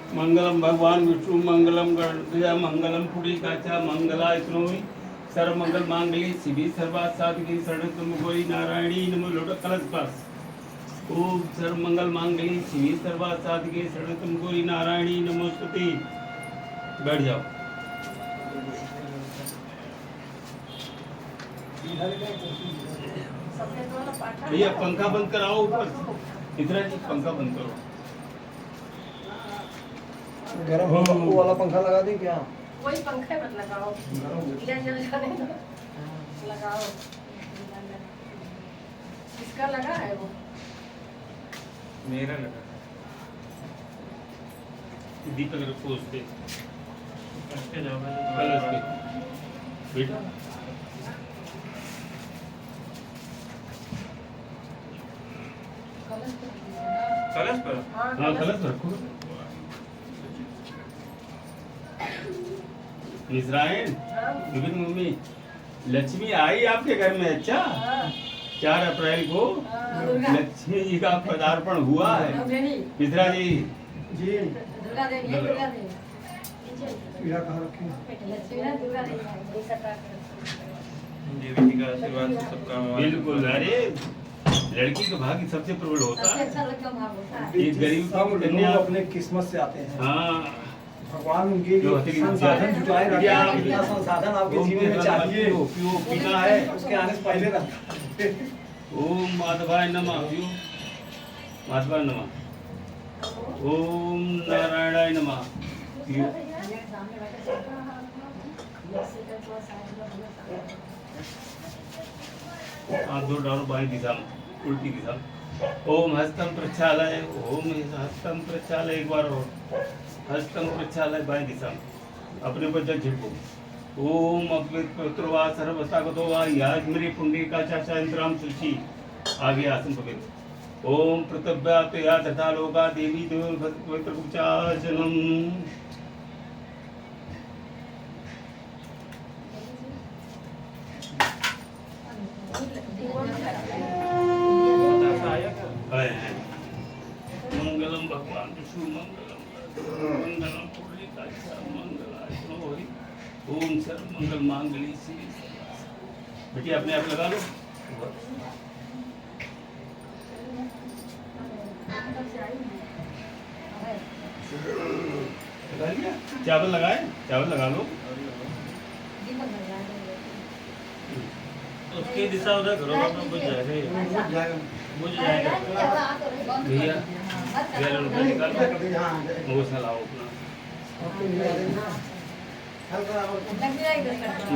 मंगलम भगवान विष्णु मंगलम गणपति मंगलम पुंडरीकाक्षा मंगलाय तनोमि सर्व मंगल मांगल्ये शिवे सर्वार्थ साधिके शरणं गौरी नारायणी नमो लोटस कलश पास। ओम सर्व मंगल मांगल्ये शिवे सर्वार्थ साधिके शरणं गौरी नारायणी नमोस्तुते। बैठ जाओ। भैया पंखा बंद कराओ ऊपर। इधर जी पंखा बंद करो। गरम वो वाला पंखा लगा दें क्या? वही पंखे मत लगाओ, दिया जल जाने दो। लगाओ। किसका लगा है वो? मेरा लगा। दीपक रखो उस पे। जाओ कलश पे। बेटा कलश पर हाँ कलश रखो। मिश्रायण विपिन मम्मी लक्ष्मी आई आपके घर में। अच्छा 4 अप्रैल को लक्ष्मी जी का पदार्पण हुआ है। मिश्रा जी जी दुर्गा देवी है, दुर्गा देवी। पीड़ा कहाँ रखी? लक्ष्मी ना दुर्गा देवी है। देवी जी का आशीर्वाद से सब काम हुआ। बिल्कुल। अरे लड़की का भाग्य सबसे प्रबल होता सबसे है। अच्छा लड़का भाग होता है। ये गरीब सब की लोग कन्या अपने किस्मत से आते हैं। हाँ भगवान उनके जो लिए हथेली संसाधन जुटाए रखते या- हैं। जितना संसाधन आपके जीवन में चाहिए पियो पीना है। उसके आने से पहले रहता है। ओम माधवाय नमः। पियो माधवाय नमः। ओम नारायणाय नमः। पियो हाथ दो डालो बाएं दिशा में, उल्टी दिशा में। ओम हस्तम प्रक्षालय। ओम हस्तम प्रक्षालय। एक बार और हस्तम प्रक्षालय बाएं दिशा में। अपने पर जल छिड़को। ओम अद्वैत पवित्र वा सर्वसागतो वा याजमरी पुंडरीकाक्षा चंद्राम सुचि। आगे आसन पवित्र। ओम प्रतव्यात या तथा लोका देवी देव पवित्र कुचाचनम। मंगलम भगवान विष्णु मंगलम मंगलम पुंडरीकाक्षा मंगलाय तनोहरि। ओम सर्व मंगल मांगल्ये शिवे सर्वार्थ। बेटी अपने आप लगा लो। लगा लिया? चावल लगाए? चावल लगा लो। उसकी दिशा उधर घरों में बुझ जाएगा। बुझ जाएगा। भैया गैलन उधर निकाल लो। वो चलाओ अपना।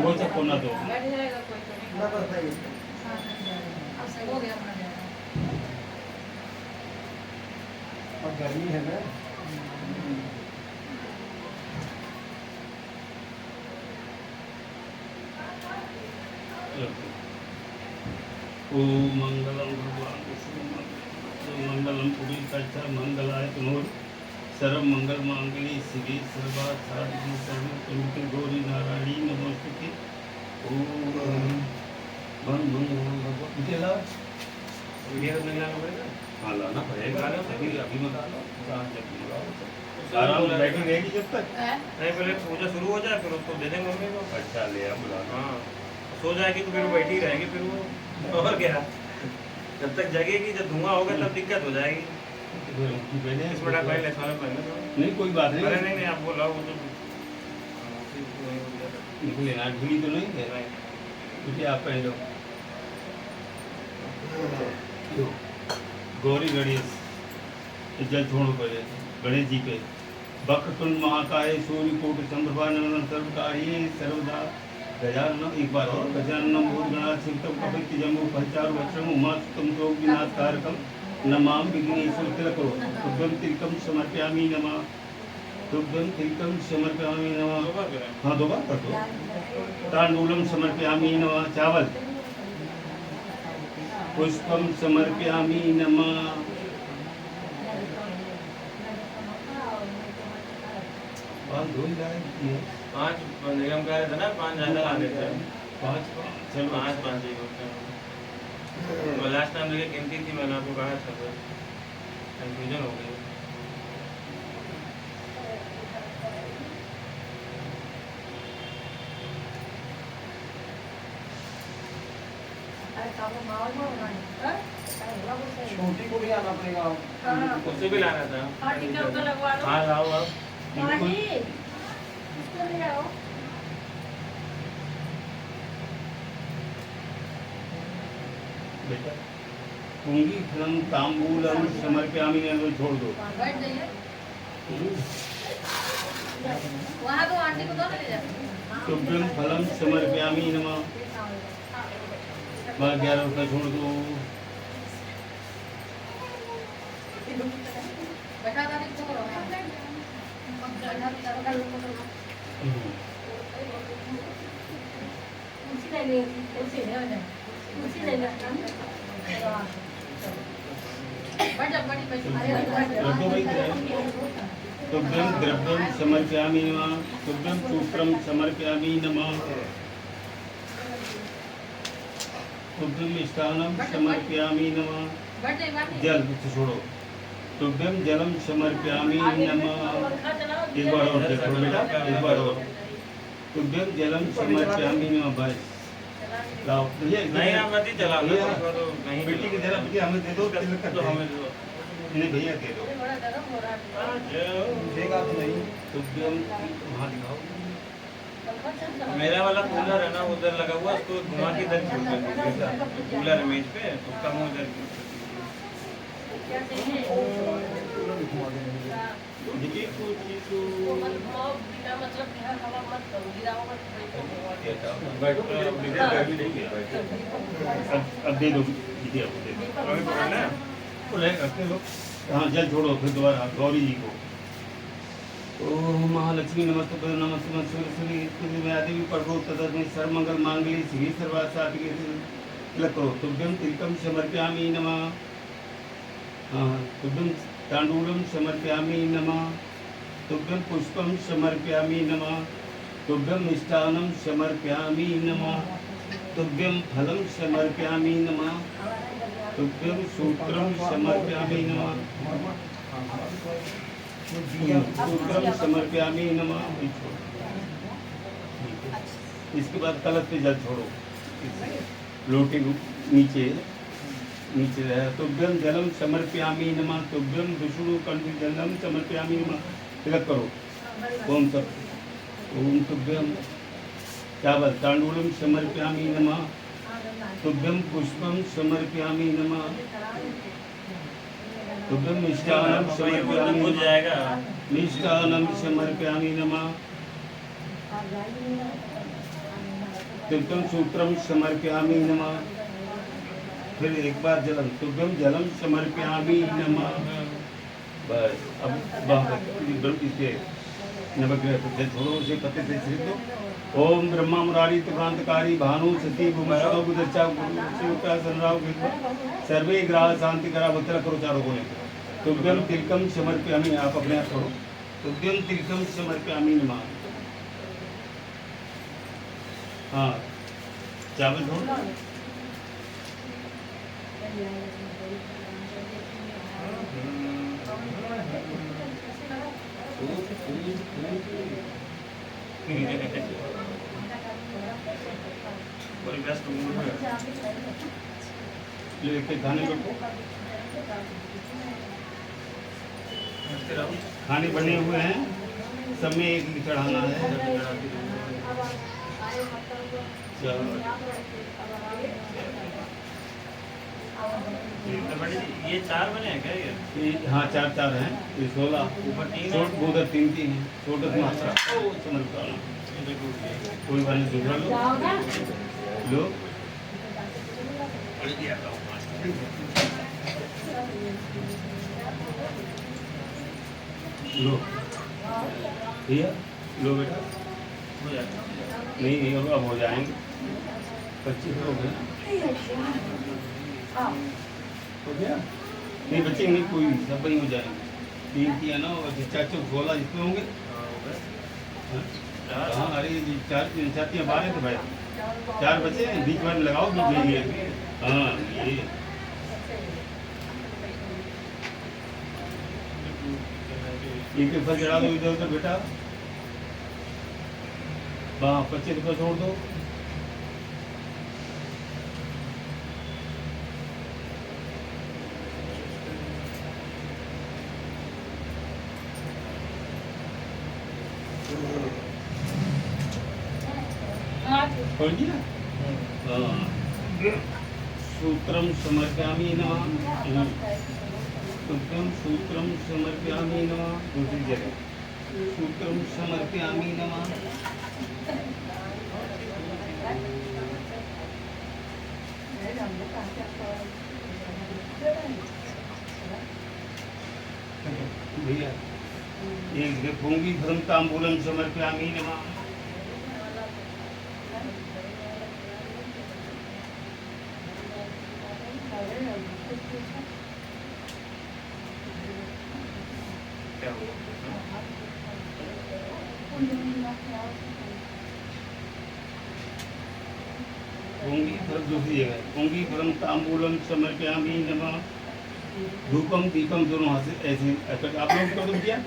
वो से कोना दो। और गर्मी है ना। ओम मंगलम भगवान विष्णु मंगलम पुंडरीकाक्षा मंगलाय तनोहरि सर्व मंगल मांगल्ये शिवे सर्वार्थ साधिके शरण्ये गौरी नारायणी नमोस्तुते। ओम भगवान ला वीडियो में लगाना पड़ेगा। हाँ लाना पड़ेगा। अभी मत आराम से बैठी रहेगी जब तक। नहीं पहले पूजा शुरू हो जाए फिर उसको दे देंगे मम्मी को। अच्छा ले आ बुला। हाँ सो जाएगी तो फिर वो बैठी रहेगी फिर वो। और क्या जब तक जगेगी जब धुआं होगा तब दिक्कत हो जाएगी। इस बड़ा पहले सालों पहले तो नहीं कोई बात अरे नहीं। नहीं आप बोला वो तो लेना ढीली तो नहीं है। मुझे आप पहन लो। गौरी गणेश जल छोड़ो पहले गणेश जी पे। वक्रतुंड महाकाय सूर्यकोटि समप्रभा नमः सर्वकार्ये सर्वदा गजाननम। एक बार और गजाननम भूतगणात् सेवितं कपित्थ जम्बो फलचारु वज्रम उमासुतं योगिनाथकारकं नमामि विघ्नेश्वर तिलको। तुभ्यं तिलकं समर्पयामि नमः। तुभ्यं तिलकं समर्पयामि नमः। हाँ दो बार कर दो। तांडूलम समर्पयामि नमः। चावल पुष्पम समर्पयामि नमः। बात धो ही जाएगी। 5 निगम का था ना 5 ज़्यादा ला देते हैं। 5 चलो 5 ही होते हैं। तो लास्ट टाइम लेके गिनती थी मैंने आपको कहा था तो कंफ्यूजन हो गई। छोटी को भी आना पड़ेगा। उससे भी लाना था। हाँ ठीक है, उसको लगवा लो। हाँ लाओ आप। माही, उसको ले आओ। बेटा पुंगी फलम तांबूलम समर्पयामि ने तो छोड़ दो। बैठ जाइए। वहाँ तो आंटी को दो ना ले जाओ। तुभ्यम फलम समर्पयामि नमः। 11 रुपये छोड़ दो। बैठा था इसको करो। बैठा था कुर्सी ले ले, कुर्सी ले ले, कुर्सी ले ले। बैठ जा, बड़ी बैठ। रखो भाई तुभ्यम द्रव्यम समर्पयामि नमः। तुभ्यम सूत्रम समर्पयामि नमः। तुभ्यम मिष्टान्नम समर्पयामि नमः। बैठ जा, बात नहीं। जल छोड़ो। तुभ्यम जलम समर्पयामि नमः। एक बार और देखो बेटा, एक बार और। तुभ्यम जलम समर्पयामि नमः। बस लाओ नहीं आप मत ही चलाओ ना, तो नहीं बेटी की जरा बेटी हमें दे दो, तिलक कर तो दो। हमें दो। नहीं भैया दे दो। ये बड़ा गरम हो रहा है। देगा तो नहीं। तुभ्यम वहाँ दिखाओ। मेरा वाला कूलर है ना उधर लगा हुआ, उसको घुमा के इधर क्यों कर दीजिएगा? कूलर है मेज पे, उसका मुंह इधर क्यों कर दीजिए? क्या चाहिए? देखिए कुछ वो मत घुमाओ, बिना मतलब बिना हवा मत करो, गिराओगे तो बैठो अब दे दो दीदी, आपको दे दो। हमें पकड़ना है? वो ले रखते लो। हाँ जल छोड़ो फिर दोबारा गौरी जी को। ओम महालक्ष्मी नमस्ते नमस्ते नमस्ते में आदि भी पढ़ो तदस्मै सर्वमंगल मांगल्ये शिवे सर्वार्थ साधिके तिलक करो। तुभ्यम तिलकम समर्पयामि नमः। तुभ्यम तांडूलम समर्पयामि नमः। तुभ्यम पुष्पम समर्पयामि नमः। तुभ्यम मिष्टान्नं समर्पयामि नमः। तुभ्यं फलं समर्पयामि नमः। तुभ्यं सूत्रं समर्पयामि नमः। सूत्रं समर्पयामि नमः। इसके बाद कलश पे जल छोड़ो, लोटे नीचे नीचे रहे। तुभ्यं जलम समर्पयामि नमः। तुभ्यं विष्णु कंठ जलम समर्पयामि नमः। तिलक करो। ओम सब ओम तुभ्यं चावल तांडूलम समर्पयामि नमः। तुभ्यं पुष्पं समर्पयामि नमः। तुभ्यं मिष्टान्नं समर्पयामि भूल नमः। जाएगा। मिष्टान्नं समर्पयामि नमः। तुभ्यं सूत्रं समर्पयामि नमः। फिर एक बार जलम तुभ्यं जलम समर्पयामि नमः। बस अब इसे नवग्रह जल छोड़ो, उसे पत्ते से छिड़क दो। ओम ब्रह्मा मुरारी त्रिभ्रांतकारी भानु सती भूमराव गुदच्चा गुरुका संराव सर्वे ग्रह शांति करा बतरा करो चारों को लेकर। तुभ्यम तिलकम समर्पयामि, आप अपने आप करो। तुभ्यम तिलकम समर्पयामि नमः। हाँ चावल छोड़ो। बड़ी व्यस्त मूड में है। लेके खाने बैठो। इसके अलावा खाने बने हुए हैं, सब में एक चढ़ाना है। चलो तो बड़ी ये 4 बने हैं क्या ये? हाँ चार चार हैं, ये 16 ऊपर 3 है। छोट उधर 3 हैं। छोटे मात्रा समझ पाना कोई बात नहीं, दूसरा लो लो भैया लो बेटा। हो जाएगा। नहीं नहीं होगा, अब हो जाएंगे। 25 हो गए। हो गया नहीं बच्चे नहीं, कोई नहीं, सब वही हो जाएंगे। 3 किया ना, और 4 जितने होंगे। हाँ, हो गए। हाँ हाँ, अरे ये 4 12 थे भाई, 4 बचे हैं। बीच में लगाओ, बीच में ये। हाँ ये एक फल चढ़ा दो इधर उधर बेटा। हाँ 25 रुपये छोड़ दो। खोल दिया सूत्रम समर्पयामि नमः सूत्रम समर्पयामि नमः दूसरी जगह सूत्रम समर्पयामि नमः भैया एक देखूंगी धर्म तांबूलम समर्पयामि नमः क्या हुआ? ओंगी फल दूसरी जगह ओंगी फलम तांबूलम समर्पयामि नमः धूपम दीपम दोनों हाथ से ऐसे आप लोग कर दो भैया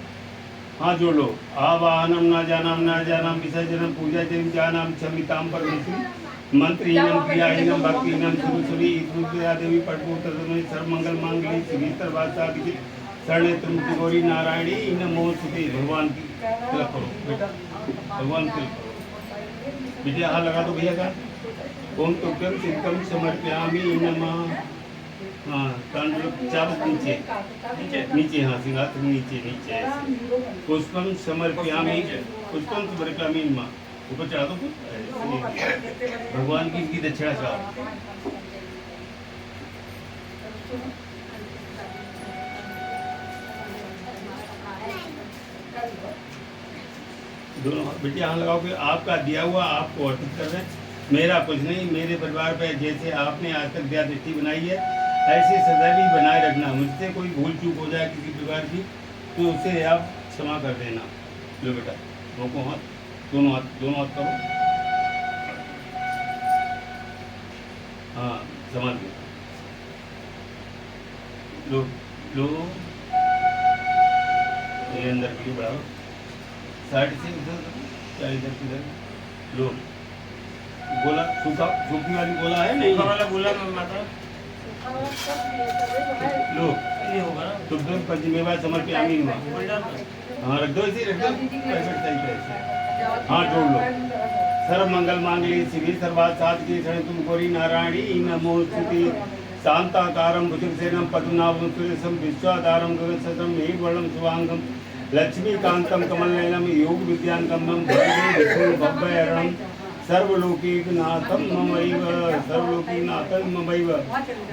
हाँ जोड़ लो आवाहनम ना जानम विसर्जनम पूजा जन जानम क्षमिताम परमेश्वरी मंत्रहीनम क्रियाहीनम भक्तिहीनम सुरसुरी ईश्वरिया देवी पटपुत्र सर्वमंगल मांगली श्री सर्वासा शरणे त्रिमुखी गौरी नारायणी नमोस्तुते भगवान की तिलक करो बेटा भगवान तिलक करो बेटा हाँ लगा दो भैया का ओम तुभ्यम सिद्धम समर्पयामि नमः हाँ चाबुक नीचे नीचे हाँ सिंहासन नीचे नीचे ऐसे पुष्पम समर्पयामि नमः ऊपर चढ़ा दो कुछ भगवान की इसकी दक्षिणा चाहो दोनों बेटे यहाँ लगाओ कि आपका दिया हुआ आपको अर्पित कर रहे हैं मेरा कुछ नहीं मेरे परिवार पर जैसे आपने आज तक दया दृष्टि बनाई है ऐसे सदैव ही बनाए रखना मुझसे कोई भूल चूक हो जाए किसी प्रकार की तो उसे आप क्षमा कर देना लो बेटा रोको हाथ दोनों हाथ करो हाँ संभाल के लो लो ये अंदर के लिए बढ़ाओ साइड से उधर इधर किधर लो गोला सूखी वाली गोला है नहीं वाला गोला माता लो ये होगा ना तुम पंचमेवा समर्पयामि नमः हाँ रख दो इसे रख दो ऐसे हाँ जोड़ लो सर्व मंगल मांगली शिवी सर्वात साधकी शरण तुम गौरी नारायणी नमोस्तुते शांताकारं भुजगसेनं पद्मनाभं सुरेशं विश्वाधारं गगनसदृशं मेघवर्णं शुभांगं लक्ष्मीकान्तं कमलनयनं योगविद्याङ्गमं भजे विष्णुं भव्यहरणं सर्वलोकीनाथं ममैव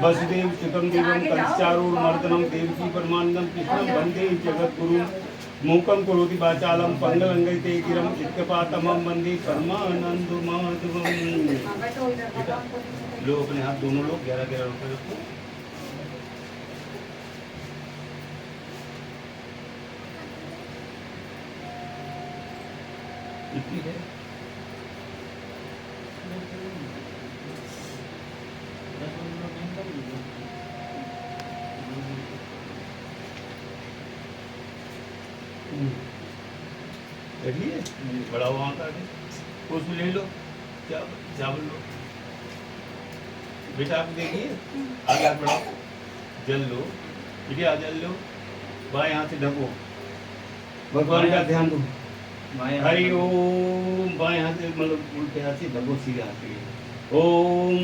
वसुदेव सुतं देवं कंसचारूढमर्दनं देवकी परमानन्दं कृष्णं वन्दे जगद्गुरुं मूकं करोति वाचालं पङ्गलङ्घयते गिरं चित्तपातमं वन्दे परमानन्दमाधवम् लो अपने हाथ दोनों लोग 11-11 रुपये रखो इतनी है देखिए बड़ा वहाँ का उसमें ले लो चावल लो बेटा आप देखिए आगे हाथ बढ़ाओ जल लो बेटे जल लो बाएं हाथ से ढको भगवान का ध्यान दो हरि ओम बाएं हाथ से मतलब उल्टे हाथ से ढको सीधे हाथ से ओम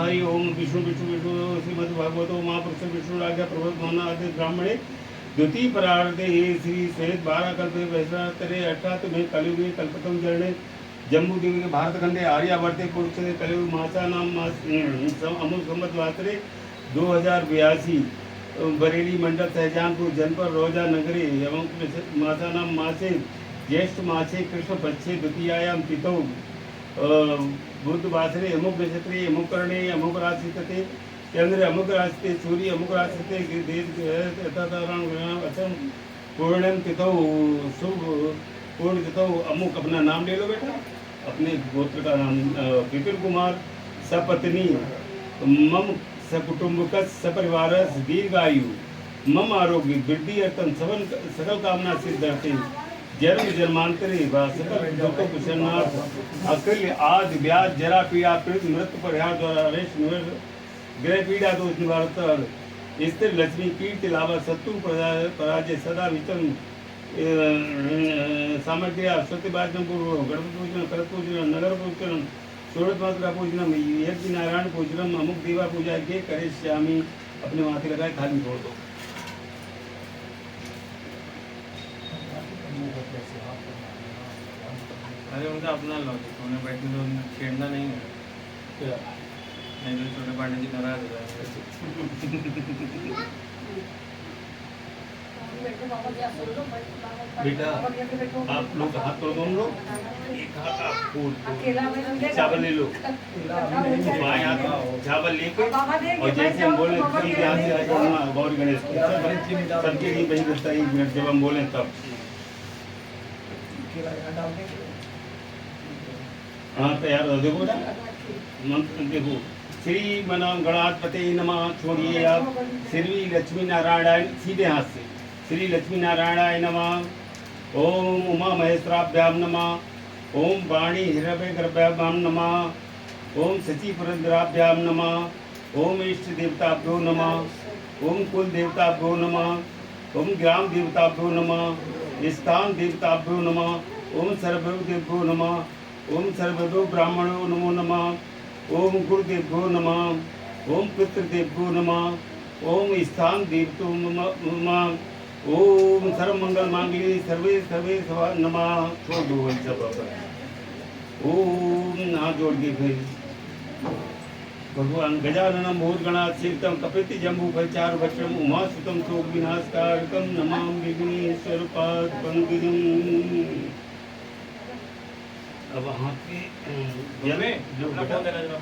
हरि ओम विष्णु विष्णु विष्णु श्रीमद् भागवतो महापुरुष विष्णु राजा प्रभु आदि ब्राह्मणे द्वितीय परार्धे श्री श्वेत 12 कल्पे वैश्वानरे अर्थात में कलियुगे कल्पतम चरणे जम्बूद्वीप के भारतखंडे आर्यावर्ते पुरुष कलियुग मासा नाम अमुक संवत वासरे 2082 बरेली मंडल सहजानपुर जनपद रोजा नगरी एवं मासा नाम मासे ज्येष्ठ मासे कृष्ण पक्षे द्वितीयायाम तिथौ बुद्ध वासरे अमुक नक्षत्रे अमुक कर्णे अमुक राशि तथे चंद्र अमुक रास्ते सूर्य अमुक रास्ते पूर्णम तिथौ शुभ पूर्ण तिथौ अमुक अपना नाम ले लो बेटा अपने गोत्र का नाम विपिन कुमार सपत्नी मम सकुटुंबक सपरिवार दीर्घायु मम आरोग्य वृद्धि अर्थम सकल कामना सिद्ध्यर्थे जन्म जन्मांतरे व सकल दुख कुशलनाथ अकल आदि व्याध जरा पीड़ा पीड़ित मृत्यु परिहार द्वारा रेश ग्रह पीड़ा दोष निवारण स्थिर लक्ष्मी कीर्ति लाभ शत्रु पराजय सदा विचन सामर्थ्य सत्यवाचन पूर्व गणपति पूजन कर पूजन नगर पूजन षोडश मात्रा पूजनम यज्ञ नारायण पूजनम अमुक देवा पूजा के करे श्यामी अपने माथे लगाए थाली छोड़ दो। अरे उनका अपना लॉजिक, उन्हें बैठने तो छेड़ना नहीं है, क्या? नहीं तो छोटे पांडे जी नाराज हो जाएंगे। बेटा आप लोग हाथ तोड़ दो, हम लोग एक हाथ आप फूल चावल ले लो, बाएं हाथ चावल लेके और जैसे हम बोले सीधे हाथ से आ जाओ गौरी गणेश सबके लिए वही करता है 1 मिनट जब हम बोले तब। हाँ तैयार हो, देखो ना मंत्र देखो। श्री मनाम गणाधिपते नमः छोड़िए आप, श्री लक्ष्मी नारायण सीधे हाथ से, श्री लक्ष्मी नारायणाय नमः, ओम उमा महेश्वराभ्याम नमः, ओम वाणी हिरण्य गर्भाभ्याम नमः, ओम शचि पुरंदराभ्याम नमः, ओम इष्ट देवताभ्यो नमः, ओम कुल देवताभ्यो नमः, ओम ग्राम देवताभ्यो नमः, स्थान देवताभ्यो नमः, ओम सर्वदेवभ्यो नमः, ओम सर्वदेव ब्राह्मणो नमो नमः, ओम गुरुदेवभ्यो नमः, ओम पितृदेवभ्यो नमः, ओम स्थान देवतो नमः, ओम सर्वमंगल मांगल्ये सर्वे सर्वे सवा नमः। छोड़ दो वही सब अपन। ओम हाथ जोड़ के फिर भगवान गजाननम भूतगणाधीशं कपित जम्बू फलचार वक्रम उमा सुतम शोक विनाशकारकम नमामि विघ्नेश्वर पाद पंकजम। अब हाथ पे जमे लो अपना बेटा, फोन देना जरा,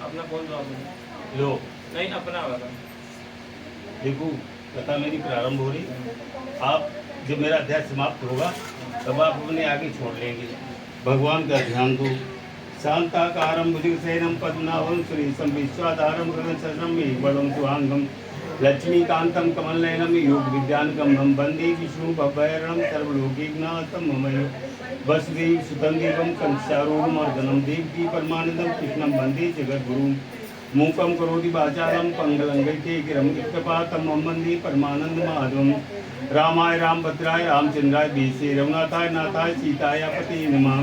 अपना फोन दो आप। लो नहीं अपना वाला। देखो कथा मेरी प्रारंभ हो रही, आप जब मेरा अध्याय समाप्त होगा तब आप अपने आगे छोड़ लेंगे। भगवान का ध्यान दो। शांताकारं भुजगशयनं पद्मनाभं सुरेशं विश्वाधारं गगनसदृशं मेघवर्णं शुभांगं लक्ष्मीकान्तं कमलनयनं योगविद्यानगम्यं वन्दे विष्णुं भवभयहरणं सर्वलोकैकनाथं ममयो वसुदेव सुतं देवं कंसारोगमर्दनं देवकी परमानन्दं कृष्णं वन्दे जगद्गुरुं मूकं करोति वाचालं पंगलंघयते गिरं इत्कपातं मम वन्दे परमानन्दमाधवं रामाय रामभद्राय रामचंद्राय देशे रघुनाथाय नाथाय सीताय पते नमः।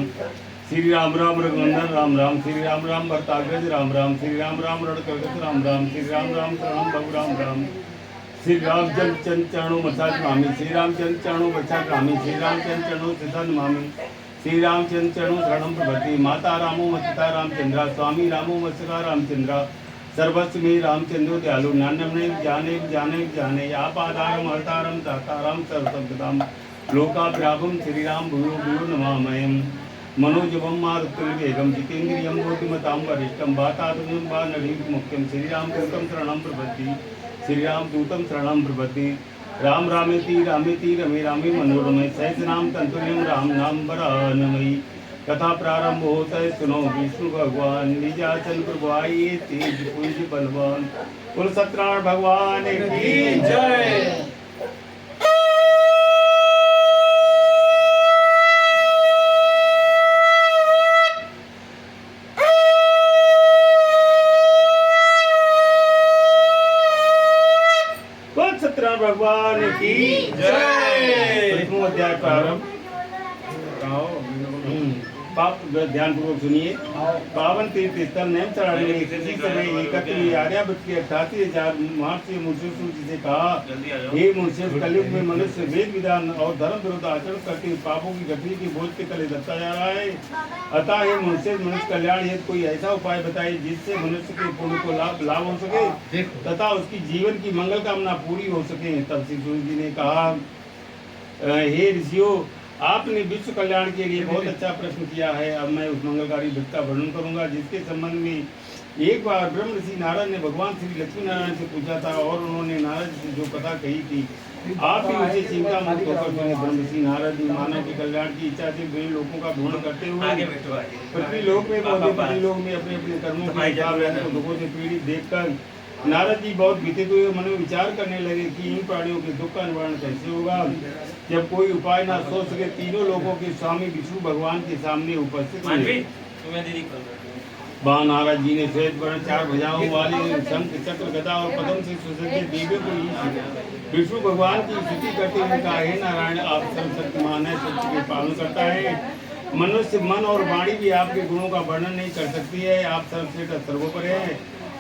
श्री राम राम रघुनंदन राम राम, श्री राम राम भरताग्रज राम राम, श्री राम राम रणकर्कश राम राम, श्री राम राम शरणं भव राम राम, श्री रामचंद्र चंद चरणों मसा नमामि, श्री रामचंद्र चरणों मसा नमामि, श्री रामचंद्र चरणों सिधा नमामि, श्री रामचंद्र चरणों शरणं प्रपद्ये। माता रामो मसिता रामचंद्रा, स्वामी रामो मत्सका रामचंद्रा, सर्वस्व में रामचंद्रो दयालु नान्यमने जाने जाने जाने आपादारम हरतारम दातारम सर्वसंपदाम लोकाभिरामं श्री राम भूयो भूयो नमामि। मनोजवम मारुतिर्वेगं जितेन्द्रियं बुद्धिमतां वरिष्ठं वातात्मजं वानरीं मुख्यं श्री रामदूतं शरणं प्रपद्ये, श्री रामदूतं शरणं प्रपद्ये। राम रामेति रामेति रमे रामे मनोरमे सहस्रनाम तंतुल्यं राम नाम वरानमयी। कथा प्रारंभ होता है, सुनो विष्णु भगवान निजाचल प्रभुआई तेज पुंज बलवान, कुल सत्यनारायण भगवान की जय। कुल सत्यनारायण भगवान की जय। प्रथम अध्याय प्रारंभ। पाप ध्यान पूर्वक सुनिए। पावन तीर्थ स्थल नैम चढ़ाने में किसी समय एकत्र आर्यावर्त के 88,000 महर्षि मुनिषों से कहा, हे मुनिषों, कलयुग में मनुष्य वेद विधान और धर्म विरुद्ध आचरण करके पापों की गठरी के बोझ के तले दबता जा रहा है। अतः हे मनुष्य कल्याण हेतु कोई ऐसा उपाय बताइए जिससे मनुष्य के पुण्य को लाभ हो सके तथा उसकी जीवन की मंगल कामना पूरी हो सके। तब श्री सूर्य जी ने कहा, हे ऋषियों, आपने विश्व कल्याण के लिए बहुत अच्छा प्रश्न किया है। अब मैं उस मंगलकारी व्रत का वर्णन करूंगा जिसके संबंध में एक बार ब्रह्म ऋषि नारद ने भगवान श्री लक्ष्मी नारायण से पूछा था और उन्होंने नारद से जो कथा कही थी आप ही उसे चिंता मुक्त होकर सुने। ब्रह्म ऋषि नारद मानव के कल्याण की इच्छा से वे लोगों का भ्रमण करते हुए पृथ्वी लोक में पहुंचे। पृथ्वी लोक में अपने अपने कर्मों के हिसाब दुखों से पीड़ित देखकर नारद जी बहुत भीतित हुए। मन में विचार करने लगे कि इन प्राणियों के दुख का निवारण कैसे होगा। जब कोई उपाय ना सोच सके, तीनों लोगों के स्वामी विष्णु भगवान के सामने उपस्थित हुए। वहाँ नारद जी ने श्वेत वर्ण 4 भुजाओं वाले शंख चक्र गदा और पद्म से सुसज्जित दिव्य को विष्णु भगवान की स्तुति करते हुए कहा, हे नारायण, आप सर्वशक्तिमान है, सत्य के पालन करता है, मनुष्य मन और वाणी भी आपके गुणों का वर्णन नहीं कर सकती है। आप सर्वश्रेष्ठ सर्वोपरि है,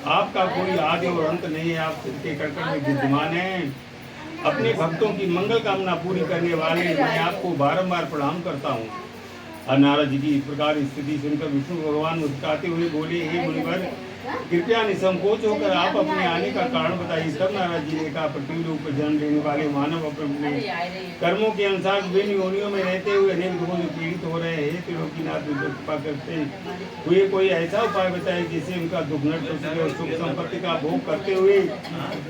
आपका कोई आदि और अंत नहीं है, आप सबके कण में विद्यमान हैं। अपने भक्तों की मंगल कामना पूरी करने वाले मैं आपको बारंबार प्रणाम करता हूँ। और नारद जी की इस प्रकार स्थिति सुनकर विष्णु भगवान मुस्कुराते हुए बोले, हे मुनिवर, कृपया निसंकोच होकर आप अपने आने का कारण बताइए। तब नारद जी ने कहा, पृथ्वी रूप पर जन्म लेने वाले मानव अपने कर्मों के अनुसार विभिन्न योनियों में रहते हुए अनेक दुखों से पीड़ित हो रहे हैं। त्रिलोकीनाथ कृपा करते हुए कोई ऐसा उपाय बताए जिससे उनका दुख नष्ट हो सके और सुख संपत्ति का भोग करते हुए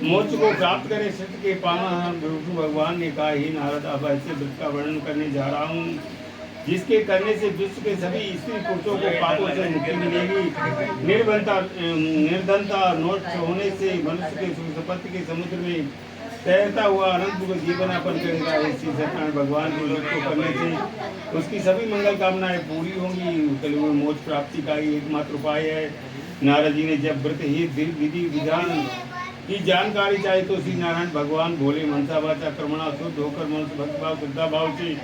मोक्ष को प्राप्त करे। सत्य के पावन विष्णु भगवान ने कहा, हे नारद, अब ऐसे व्रत का वर्णन करने जा रहा हूँ जिसके करने से विश्व के सभी स्त्री पुरुषों को पापों से मुक्ति मिलेगी। निर्धनता नष्ट होने से मनुष्य के सुख संपत्ति के समुद्र में तैरता हुआ अनंत जीवन यापन करेगा। इसी सत्यनारायण भगवान के व्रत को करने से उसकी सभी मंगल कामनाएं पूरी होंगी। कल मोक्ष प्राप्ति का ही एकमात्र उपाय है। नारद जी ने जब व्रत ही विधि विधान की जानकारी चाहिए तो श्री नारायण भगवान भोले मनसा वाचा कर्मणा शुद्ध होकर मनुष्य भक्तिभाव श्रद्धा भाव से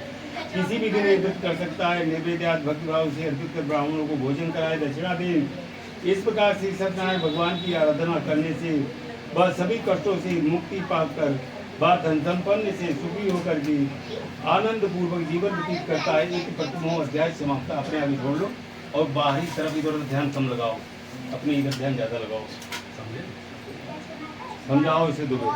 किसी भी दिन व्रत कर सकता है। निर्वेद्यात भक्तिभाव से अर्पित कर ब्राह्मणों को भोजन कराए, दक्षिणा दें। इस प्रकार श्री सत्यनारायण भगवान की आराधना करने से वह सभी कष्टों से मुक्ति पाकर वह धन संपन्न से सुखी होकर के आनंद पूर्वक जीवन व्यतीत करता है। एक प्रथमों अध्याय समाप्त। अपने आप छोड़ लो और बाहरी तरफ इधर ध्यान कम लगाओ, अपने इधर ध्यान ज्यादा लगाओ। समझाओ इसे दो।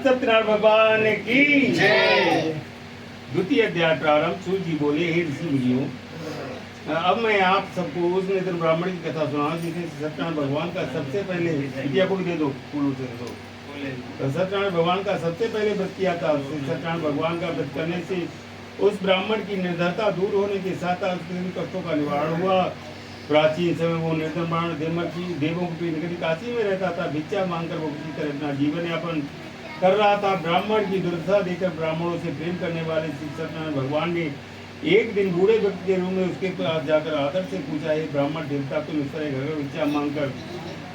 सत्यनारायण भगवान की जय। द्वितीय अध्याय प्रारंभ। सूर्य जी बोले, हे ऋषि मुनियों, अब मैं आप सबको उस निधन ब्राह्मण की कथा सुनाऊं जिसे सत्यनारायण भगवान का सबसे पहले विद्या को भी दे दो, फूलों से दे दो। तो सत्यनारायण भगवान का सबसे पहले व्रत किया था। सत्यनारायण भगवान का व्रत करने से उस ब्राह्मण की निर्धनता दूर होने के साथ उसके कष्टों का निवारण हुआ। प्राचीन समय वो निर्धन ब्राह्मण देवों की नगरी काशी में रहता था। भिक्षा मांगकर वो किसी तरह अपना जीवन यापन कर रहा था। ब्राह्मण की दुर्दशा देखकर ब्राह्मणों से प्रेम करने वाले श्री सत्यनारायण भगवान ने एक दिन बूढ़े व्यक्ति के रूम में उसके पास जाकर आदर से पूछा, हे ब्राह्मण देवता, तुम इस तरह घर भिक्षा मांगकर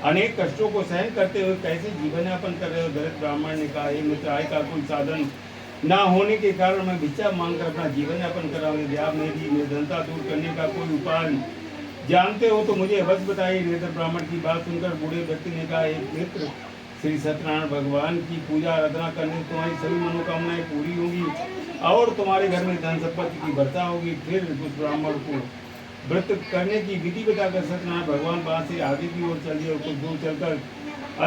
अनेक कष्टों को सहन करते हुए कैसे जीवन यापन कर रहे हो? दलित ब्राह्मण ने कहा, हे मित्र, आय का कोई साधन ना होने के कारण मैं भिक्षा मांगकर अपना जीवन यापन कर रहा हूँ। यदि आप मेरी निर्धनता दूर करने का कोई उपाय जानते हो तो मुझे अवश्य बताइए। निर्धन ब्राह्मण की बात सुनकर बूढ़े व्यक्ति ने कहा, हे मित्र, श्री सत्यनारायण भगवान की पूजा आराधना करने से तुम्हारी सभी मनोकामनाएं पूरी होंगी और तुम्हारे घर में धन संपत्ति की वर्षा होगी। फिर उस ब्राह्मण को व्रत करने की विधि बताकर सत्यनारायण भगवान वहां से आगे की ओर चल दिए और कुछ दूर चलकर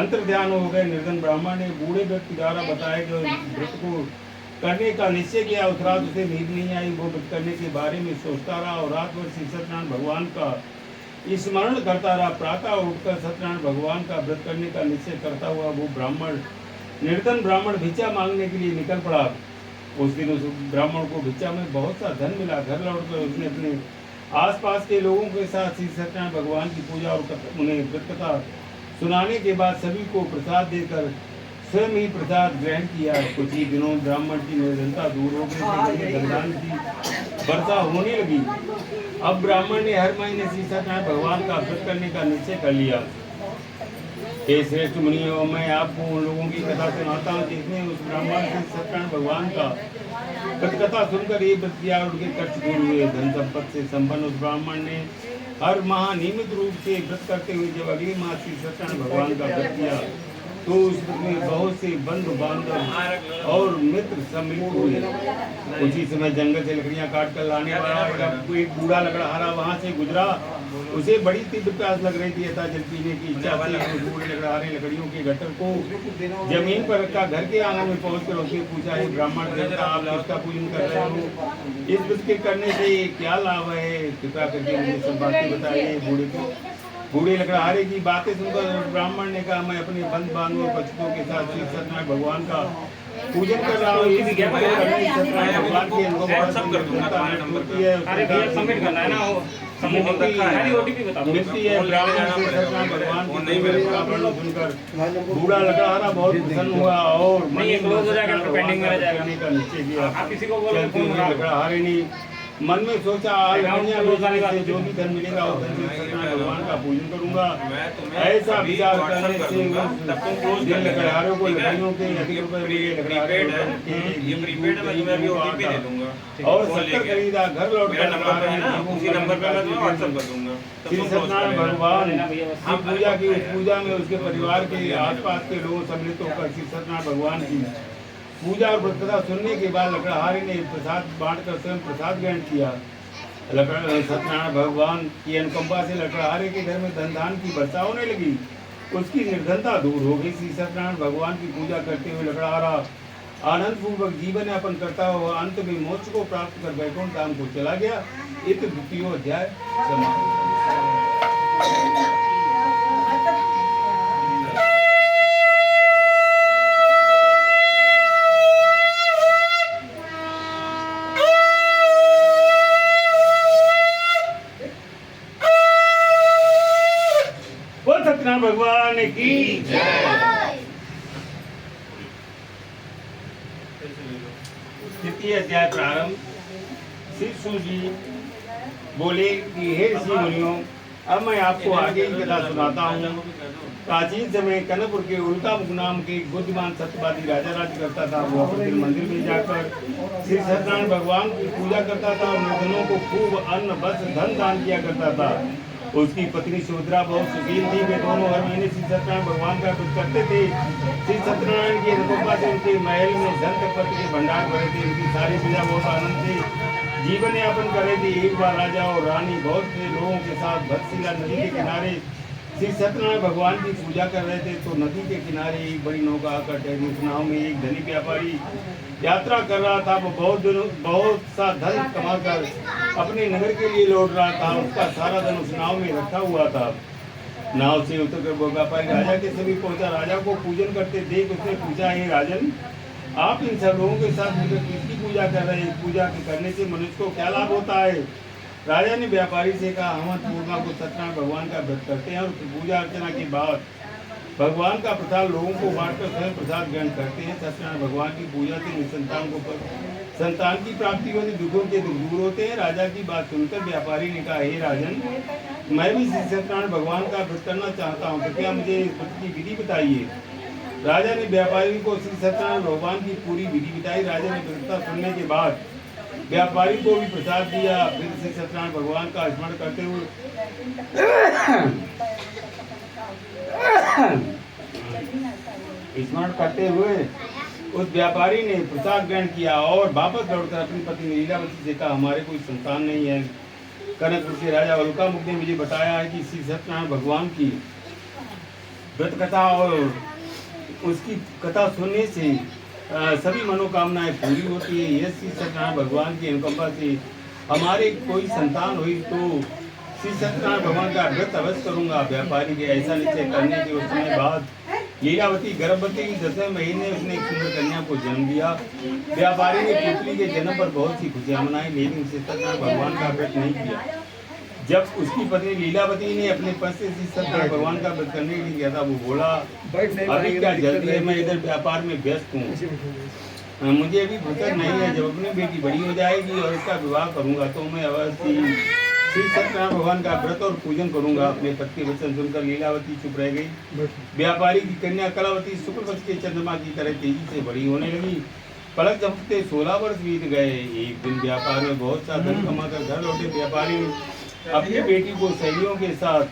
अंतर ध्यान हो गए। निर्धन ब्राह्मण ने बूढ़े व्यक्ति द्वारा बताए गए व्रत को करने का निश्चय किया। उस रात उसे नींद नहीं आई। वो व्रत करने के बारे में सोचता रहा और रात भर श्री सत्यनारायण भगवान का स्मरण करता रहा। प्रातः उठकर सत्यनारायण भगवान का व्रत करने का निश्चय करता हुआ वो निर्धन ब्राह्मण भिक्षा मांगने के लिए निकल पड़ा। उस दिन उस ब्राह्मण को भिक्षा में बहुत सा धन मिला। घर लौटकर उसने अपने आसपास के लोगों के साथ श्री सत्यनारायण भगवान की पूजा और उन्हें व्रत कथा सुनाने के बाद सभी को प्रसाद देकर स्वयं ही प्रसाद ग्रहण किया। कुछ ही दिनों ब्राह्मण की निर्धनता दूर हो गई, धनदान की वर्षा होने लगी। अब ब्राह्मण ने हर महीने श्री सत्यनारायण भगवान का व्रत करने का निश्चय कर लिया। हे श्रेष्ठ मुनियों, मैं आपको उन लोगों की कथा सुनाता हूँ जिसने उस ब्राह्मण से सत्यनारायण भगवान का कथा सुनकर ये व्रत किया और उनके कष्ट दूर हुए। धन संपत्ति से संपन्न उस ब्राह्मण ने हर माह नियमित रूप से व्रत करते हुए जब अगले माह श्री सत्यनारायण भगवान का व्रत किया तो उसमें बहुत से बंधु बांधव और मित्र सम्मिलित हुए। उसी समय जंगल से लकड़ियां काट कर लाने वाला एक बूढ़ा लकड़हारा वहां से गुजरा। उसे बड़ी तीव्र प्यास लग रही थी तथा जल पीने की इच्छा से बूढ़े लकड़हारे लकड़ियों के गट्टर को जमीन पर रखा। घर के आंगन में पहुंचकर उसने पूछा, हे ब्राह्मण देवता, आप किसका पूजन कर रहे हो? इस व्रत के करने से क्या लाभ है? कृपा करके मुझे सब बातें बताइए। बूढ़े लकड़हारे की बातें सुनकर ब्राह्मण ने कहा, मैं अपने बंधु बांधवों बच्चों के साथ श्री सत्यनारायण भगवान का पूजन कर रहा हूँ। सत्यनारायण भगवान की अनुभव होती है मिलती है। ब्राह्मण से सत्यनारायण भगवान की सुनकर बूढ़ा लकड़हारा बहुत प्रसन्न हुआ और करने का निश्चय किया। लकड़हारे ने मन में सोचा आज अकाउंट दुनिया में में बहुत सारी बातें जो भी धन मिलेगा वो धन से सत्यनारायण भगवान का पूजन करूंगा। मैं तुम्हें ऐसा अभी विचार WhatsApp करने कर से दूंगा, तब तुम क्लोज कर लेना, लकड़हारों को ठीक है? लकड़ियों के अधिक रुपए मिले, प्रीपेड है, ये प्रीपेड है, मैं तुम्हें अभी OTP दे दूंगा और फोन 70 लेके। खरीदा घर लौट मेरा नंबर पे है ना, उसी नंबर पे मैं तुम्हें WhatsApp कर दूंगा, तब श्री तुम क्लोज कर सत्यनारायण लेना। भगवान हाँ, की पूजा की उस पूजा में उसके परिवार के आसपास के लोगों सम्मिलित होकर श्री सत्यनारायण भगवान की पूजा और व्रत कथा सुनने के बाद लकड़हारे ने प्रसाद बांटकर स्वयं प्रसाद ग्रहण किया। सत्यनारायण भगवान की अनुकंपा से लकड़हारे के घर में धन धान की वर्षा होने लगी, उसकी निर्धनता दूर हो गई। श्री सत्यनारायण भगवान की पूजा करते हुए लकड़हारा आनंद पूर्वक जीवन यापन करता हुआ अंत में मोक्ष को प्राप्त कर वैकुंठ धाम को चला गया। इत द्वितीय अध्याय समाप्त। बोल सत्यनारायण भगवान की द्वितीय अध्याय प्रारंभ। श्री सूत जी बोले कि हे ऋषि मुनियों, अब मैं आपको आगे की कथा सुनाता हूँ। प्राचीन समय कनकपुर के उल्कामुख नाम के बुद्धिमान सत्यवादी राजा राज्य करता था। वो प्रतिदिन मंदिर में जाकर श्री सत्यनारायण भगवान की पूजा करता था और निर्धनों को खूब अन्न वस्त्र धन दान किया करता था। उसकी पत्नी सुभद्रा बहुत सुशील थी। वे दोनों हर महीने श्री सत्यनारायण भगवान का व्रत करते थे। श्री सत्यनारायण की अनुकंपा से उनके महल में धन संपत्ति के भंडार भरे थे। उनकी सारी प्रजा बहुत आनंद से जीवन यापन कर रहे थे। एक बार राजा और रानी बहुत से लोगों के साथ भक्तशिला नदी के किनारे श्री सत्यनारायण भगवान की पूजा कर रहे थे, तो नदी के किनारे एक बड़ी नौका आकर ठहरी। उस नाव में एक धनी व्यापारी यात्रा कर रहा था। वो बहुत सा धन कमाकर अपने नगर के लिए लौट रहा था। उसका सारा धन उस नाव में रखा हुआ था। नाव से उतरकर वो व्यापारी राजा के समीप पहुंचा। राजा को पूजन करते देख उसने पूछा, हे राजन, आप इन सब लोगों के साथ मिलकर किसकी पूजा कर रहे हैं? पूजा करने से मनुष्य को क्या लाभ होता है? राजा ने व्यापारी से कहा, हम पूर्णिमा को सत्यनारायण भगवान का व्रत करते हैं और पूजा अर्चना के बाद भगवान का प्रसाद लोगों को बांटकर स्वयं प्रसाद ग्रहण करते हैं। सत्यनारायण भगवान की पूजा से निसंतान को संतान की प्राप्ति होती, दुखों के दुख दूर होते हैं। राजा की बात सुनकर व्यापारी ने कहा, हे राजन, मैं भी श्री सत्यनारायण भगवान का व्रत करना चाहता हूँ, कृपया मुझे इस व्रत की विधि बताइए। राजा ने व्यापारी को श्री सत्यनारायण भगवान की पूरी विधि बताई। राजा ने व्रत सुनने के बाद व्यापारी को भी प्रसाद दिया। फिर श्री सत्यनारायण भगवान का स्मरण करते हुए उस व्यापारी ने प्रसाद ग्रहण किया और वापस लौटकर अपनी पत्नी लीलावती से कहा, हमारे कोई संतान नहीं है। कनकपुर के राजा उल्कामुख ने मुझे बताया है कि श्री सत्यनारायण भगवान की व्रत कथा और उसकी कथा सुनने से सभी मनोकामनाएं पूरी होती है। यह श्री सत्यनारायण भगवान की अनुकंपा से हमारे कोई संतान हुई तो श्री सत्यनारायण भगवान का व्रत अवश्य करूंगा। व्यापारी के ऐसा निश्चय करने के उस समय बाद लीलावती गर्भवती की 10वें महीने उसने एक सुंदर कन्या को जन्म दिया। व्यापारी ने पुत्री के जन्म पर बहुत सी खुशियां मनाई, लेकिन श्री सत्यनारायण भगवान का व्रत नहीं किया। जब उसकी पत्नी लीलावती ने अपने पद से श्री सत्यनारायण भगवान का व्रत करने के लिए किया था, वो बोला, अभी क्या जल्दी है, मैं इधर व्यापार में व्यस्त हूँ, मुझे अभी फुर्सत नहीं है। जब अपनी बेटी बड़ी हो जाएगी और इसका विवाह करूंगा तो मैं अवश्य श्री सत्यनारायण भगवान का व्रत और पूजन करूंगा। अपने पति के वचन सुनकर लीलावती चुप रह गई। व्यापारी की कन्या कलावती शुक्ल पक्ष के चंद्रमा की तरह तेजी से बड़ी होने लगी। पलक झपकते 16 वर्ष बीत गए। एक दिन व्यापार में बहुत सा धन कमाकर घर लौटे व्यापारी अपनी बेटी को सहेलियों के साथ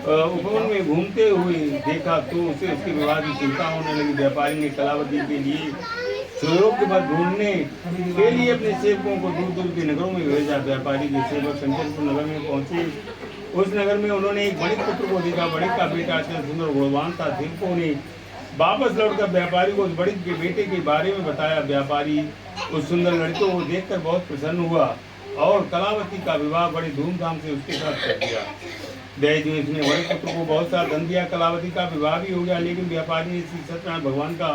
उपवन में घूमते हुए देखा तो उसे उसके विवाह की चिंता होने लगी। व्यापारी ने कलावती के लिए सुयोग्य वर ढूंढने के लिए अपने सेवकों को दूर दूर के नगरों में भेजा। व्यापारी के सेवक कंचनपुर नगर में पहुंचे। उस नगर में उन्होंने एक बड़े पुत्र को देखा। बड़े का बेटा अत्यंत सुंदर गुणवान था। सेवकों ने वापस लौटकर व्यापारी को उस बड़े के बेटे के बारे में बताया। व्यापारी उस सुंदर लड़के को देखकर बहुत प्रसन्न हुआ और कलावती का विवाह बड़े धूमधाम से उसके साथ कर दिया। दहेज में उसने बड़े पुत्र को बहुत सारा धन दिया। कलावती का विवाह भी हो गया, लेकिन व्यापारी ने श्री सत्यनारायण भगवान का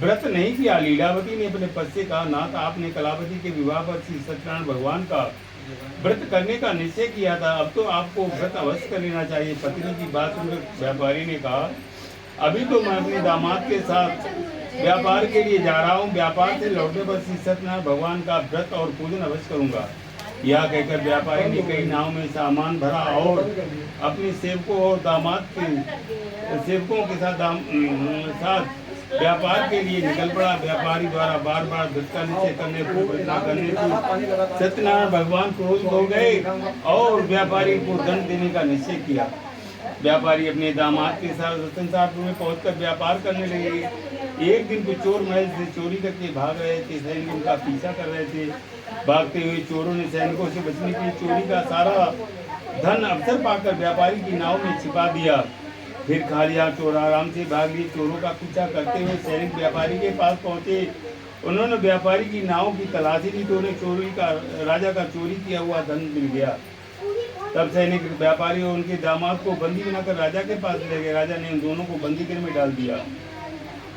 व्रत नहीं किया। लीलावती ने अपने पद से कहा, नाथ, आपने कलावती के विवाह पर श्री सत्यनारायण भगवान का व्रत करने का निश्चय किया था, अब तो आपको व्रत अवश्य कर लेना चाहिए। पत्नी की बात सुनकर व्यापारी ने कहा, अभी तो मैं अपने दामाद के साथ व्यापार के लिए जा रहा हूँ। व्यापार से लौटने पर श्री सत्यनारायण भगवान का व्रत और पूजन अवश्य करूंगा। यह कहकर व्यापारी ने कई नाव में सामान भरा और अपने सेवकों और दामाद के सेवकों के साथ व्यापार के लिए निकल पड़ा। व्यापारी द्वारा बार बार धक्का निश्चय करने को प्रार्थना करने से सत्यनारायण भगवान क्रोधित हो गए और व्यापारी को दंड देने का निश्चय किया। व्यापारी अपने दामाद के साथ रतनसारपुर में पहुंचकर व्यापार करने लगे। एक दिन कुछ चोर महल से चोरी करके भाग रहे थे। सैनिक उनका पीछा कर रहे थे। भागते हुए चोरों ने सैनिकों से बचने के लिए चोरी का सारा धन अवसर पाकर व्यापारी की नाव में छिपा दिया। फिर खालिया चोर आराम से भाग लिए। चोरों का पीछा करते हुए सैनिक व्यापारी के पास पहुंचे। उन्होंने व्यापारी की नाव की तलाशी ली तो उन्हें राजा का चोरी किया हुआ धन मिल गया। तब सैनिक व्यापारी और उनके दामाद को बंदी बनाकर राजा के पास ले गए। राजा ने उन दोनों को बंदी गृह में डाल दिया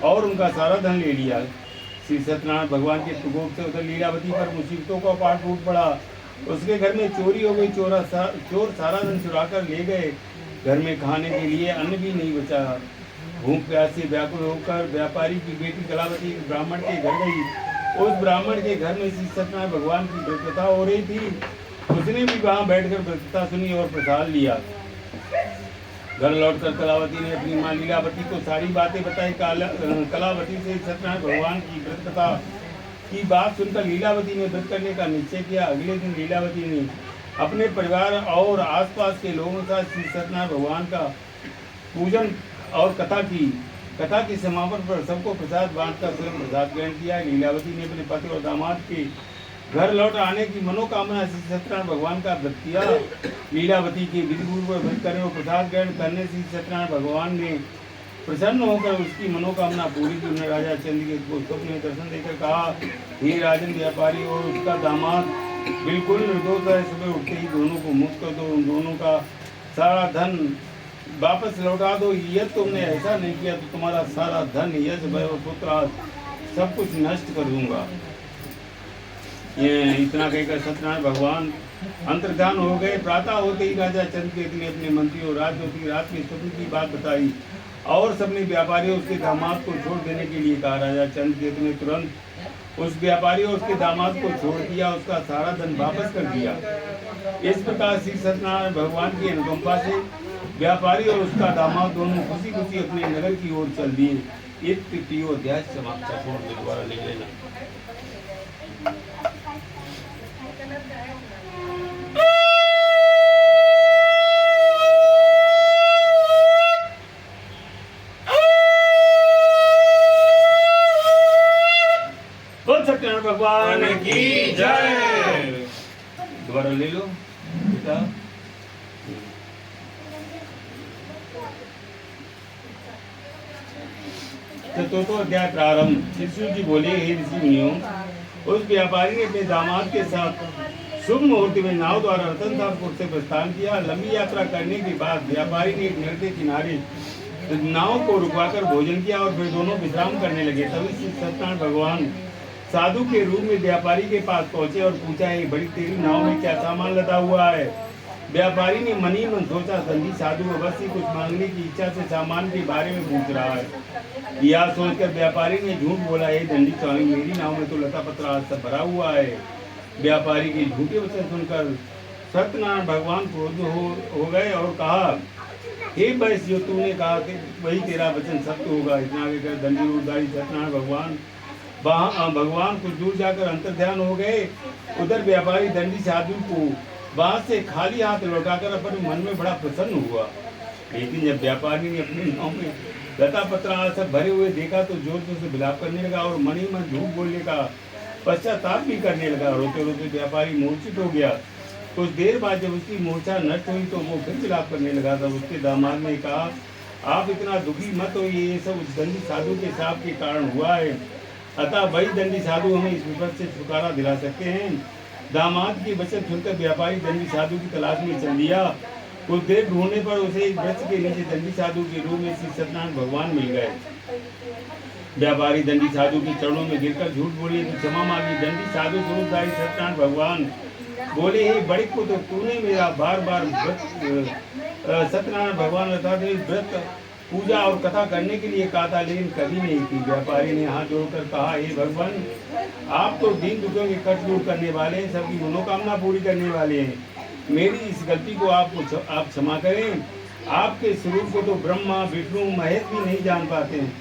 और उनका सारा धन ले लिया। श्री सत्यनारायण भगवान के प्रकोप से उधर लीलावती पर मुसीबतों का पाठ टूट पड़ा। उसके घर में चोरी हो गई। चोर सारा धन चुरा कर ले गए। घर में खाने के लिए अन्न भी नहीं बचा। भूख प्यास से व्याकुल होकर व्यापारी की बेटी कलावती ब्राह्मण के घर गई। उस ब्राह्मण के घर में श्री सत्यनारायण भगवान की व्रतकथा हो रही थी। उसने भी वहां बैठकर व्रतकथा सुनी और प्रसाद लिया। घर लौटकर कलावती ने अपनी मां लीलावती को सारी बातें बताई। कलावती से सत्यनारायण भगवान की व्रतकथा की बात सुनकर लीलावती ने व्रत करने का निश्चय किया। अगले दिन लीलावती ने अपने परिवार और आसपास के लोगों के साथ श्री सत्यनारायण भगवान का पूजन और कथा की समापन पर सबको प्रसाद बांटकर स्वयं प्रसाद ग्रहण किया। लीलावती ने अपने पति और दामाद के घर लौट आने की मनोकामना श्री सत्यनारायण भगवान का व्रत किया। लीलावती के विधिपूर्वक व्रत करने और प्रसाद ग्रहण करने से सत्यनारायण भगवान ने प्रसन्न होकर उसकी मनोकामना पूरी की। उन्होंने राजा चंद्रकेतु को स्वप्न में दर्शन देकर कहा, हे राजन, व्यापारी और उसका दामाद बिल्कुल निर्दोष है। सुबह उठते ही दोनों को मुक्त कर दो। उन दोनों का सारा धन वापस लौटा दो। यदि तुमने ऐसा नहीं किया तो तुम्हारा सारा धन, यश, वैभव और पुत्र सब कुछ नष्ट कर दूंगा। ये इतना कहकर सत्यनारायण भगवान अंतर्ध्यान हो गए। प्रातः होते ही राजा चंद्रकेतु ने अपने मंत्री और राजवती रात में स्वप्न की बात बताई और सबने व्यापारी और उसके दामाद को छोड़ देने के लिए कहा। राजा चंद्रकेतु ने तुरंत उस व्यापारी और उसके दामाद को छोड़ दिया। उसका सारा धन वापस कर दिया। इस प्रकार श्री सत्यनारायण भगवान की अनुकंपा से व्यापारी और उसका दामाद दोनों खुशी खुशी अपने नगर की ओर चल दिए। एक तृतीय अध्याय समाप्त। दोबारा लिख लेना। सत्यनारायण भगवान की जय। दोबारा ले लो बेटा। चतुर्थ अध्याय प्रारंभ। शिशु जी बोले, हे ऋषि मुनियों, उस व्यापारी ने अपने दामाद के साथ शुभ मुहूर्त में नाव द्वारा रतनसारपुर से प्रस्थान किया। लंबी यात्रा करने के बाद व्यापारी ने एक नदी के किनारे नाव को रुकवाकर भोजन किया और फिर दोनों विश्राम करने लगे। तभी श्री सत्यनारायण भगवान साधु के रूप में व्यापारी के पास पहुंचे और पूछा, है बड़ी तेरी नाव में क्या सामान लदा हुआ है? व्यापारी ने मनी मन सोचा, दंडी साधु अवश्य कुछ मांगने की इच्छा से सामान के बारे में पूछ रहा है। यह सोचकर व्यापारी ने झूठ बोला, है दंडी स्वामी, मेरी नाव में तो लता पत्र आज सब भरा हुआ है। व्यापारी के झूठे वचन सुनकर सत्यनारायण भगवान क्रोधित हो गए और कहा, हे वैश्य, जो तूने कहा कि वही तेरा वचन सत्य होगा। इतना कहकर दंडी रूपधारी सत्यनारायण भगवान कुछ दूर जाकर अंतर्ध्यान हो गए। उधर व्यापारी दंडी साधु को वहां से खाली हाथ लौटाकर अपने मन में बड़ा प्रसन्न हुआ। लेकिन जब व्यापारी ने अपने नाव में लता पत्र सब भरे हुए देखा तो जोर जोर से विलाप करने लगा और मन ही मन झूठ बोलने का पश्चाताप भी करने लगा। रोते रोते व्यापारी मूर्छित हो गया। कुछ देर बाद जब उसकी मूर्छा नष्ट हुई तो वो फिर विलाप करने लगा। तब उसके दामाद ने कहा, आप इतना दुखी मत हो, ये सब उस दंडी साधु के शाप के कारण हुआ है। अतः वही दंडी साधु हमें इस विपद से छुटकारा दिला सकते हैं। दामाद की वचन सुनकर व्यापारी दंडी साधु की तलाश में चल दिया। कुछ देर ढूंढने पर उसे एक वृक्ष के नीचे दंडी साधु के रूप में श्री सत्यनारायण भगवान मिल गए। व्यापारी दंडी साधु के चरणों में गिरकर झूठ बोले तो क्षमा मांगी। दंडी साधु स्वरूपधारी सत्यनारायण भगवान बोले, हे बड़े पुत्र, तूने मेरा बार बार सत्यनारायण भगवान व्रत पूजा और कथा करने के लिए कहा था, लेकिन कभी नहीं की। व्यापारी ने हाथ जोड़कर कहा, हे भगवान, आप तो दीन दुखियों के कष्ट दूर करने वाले हैं, सबकी मनोकामना पूरी करने वाले हैं। मेरी इस गलती को आप क्षमा करें। आपके स्वरूप को तो ब्रह्मा विष्णु महेश भी नहीं जान पाते हैं,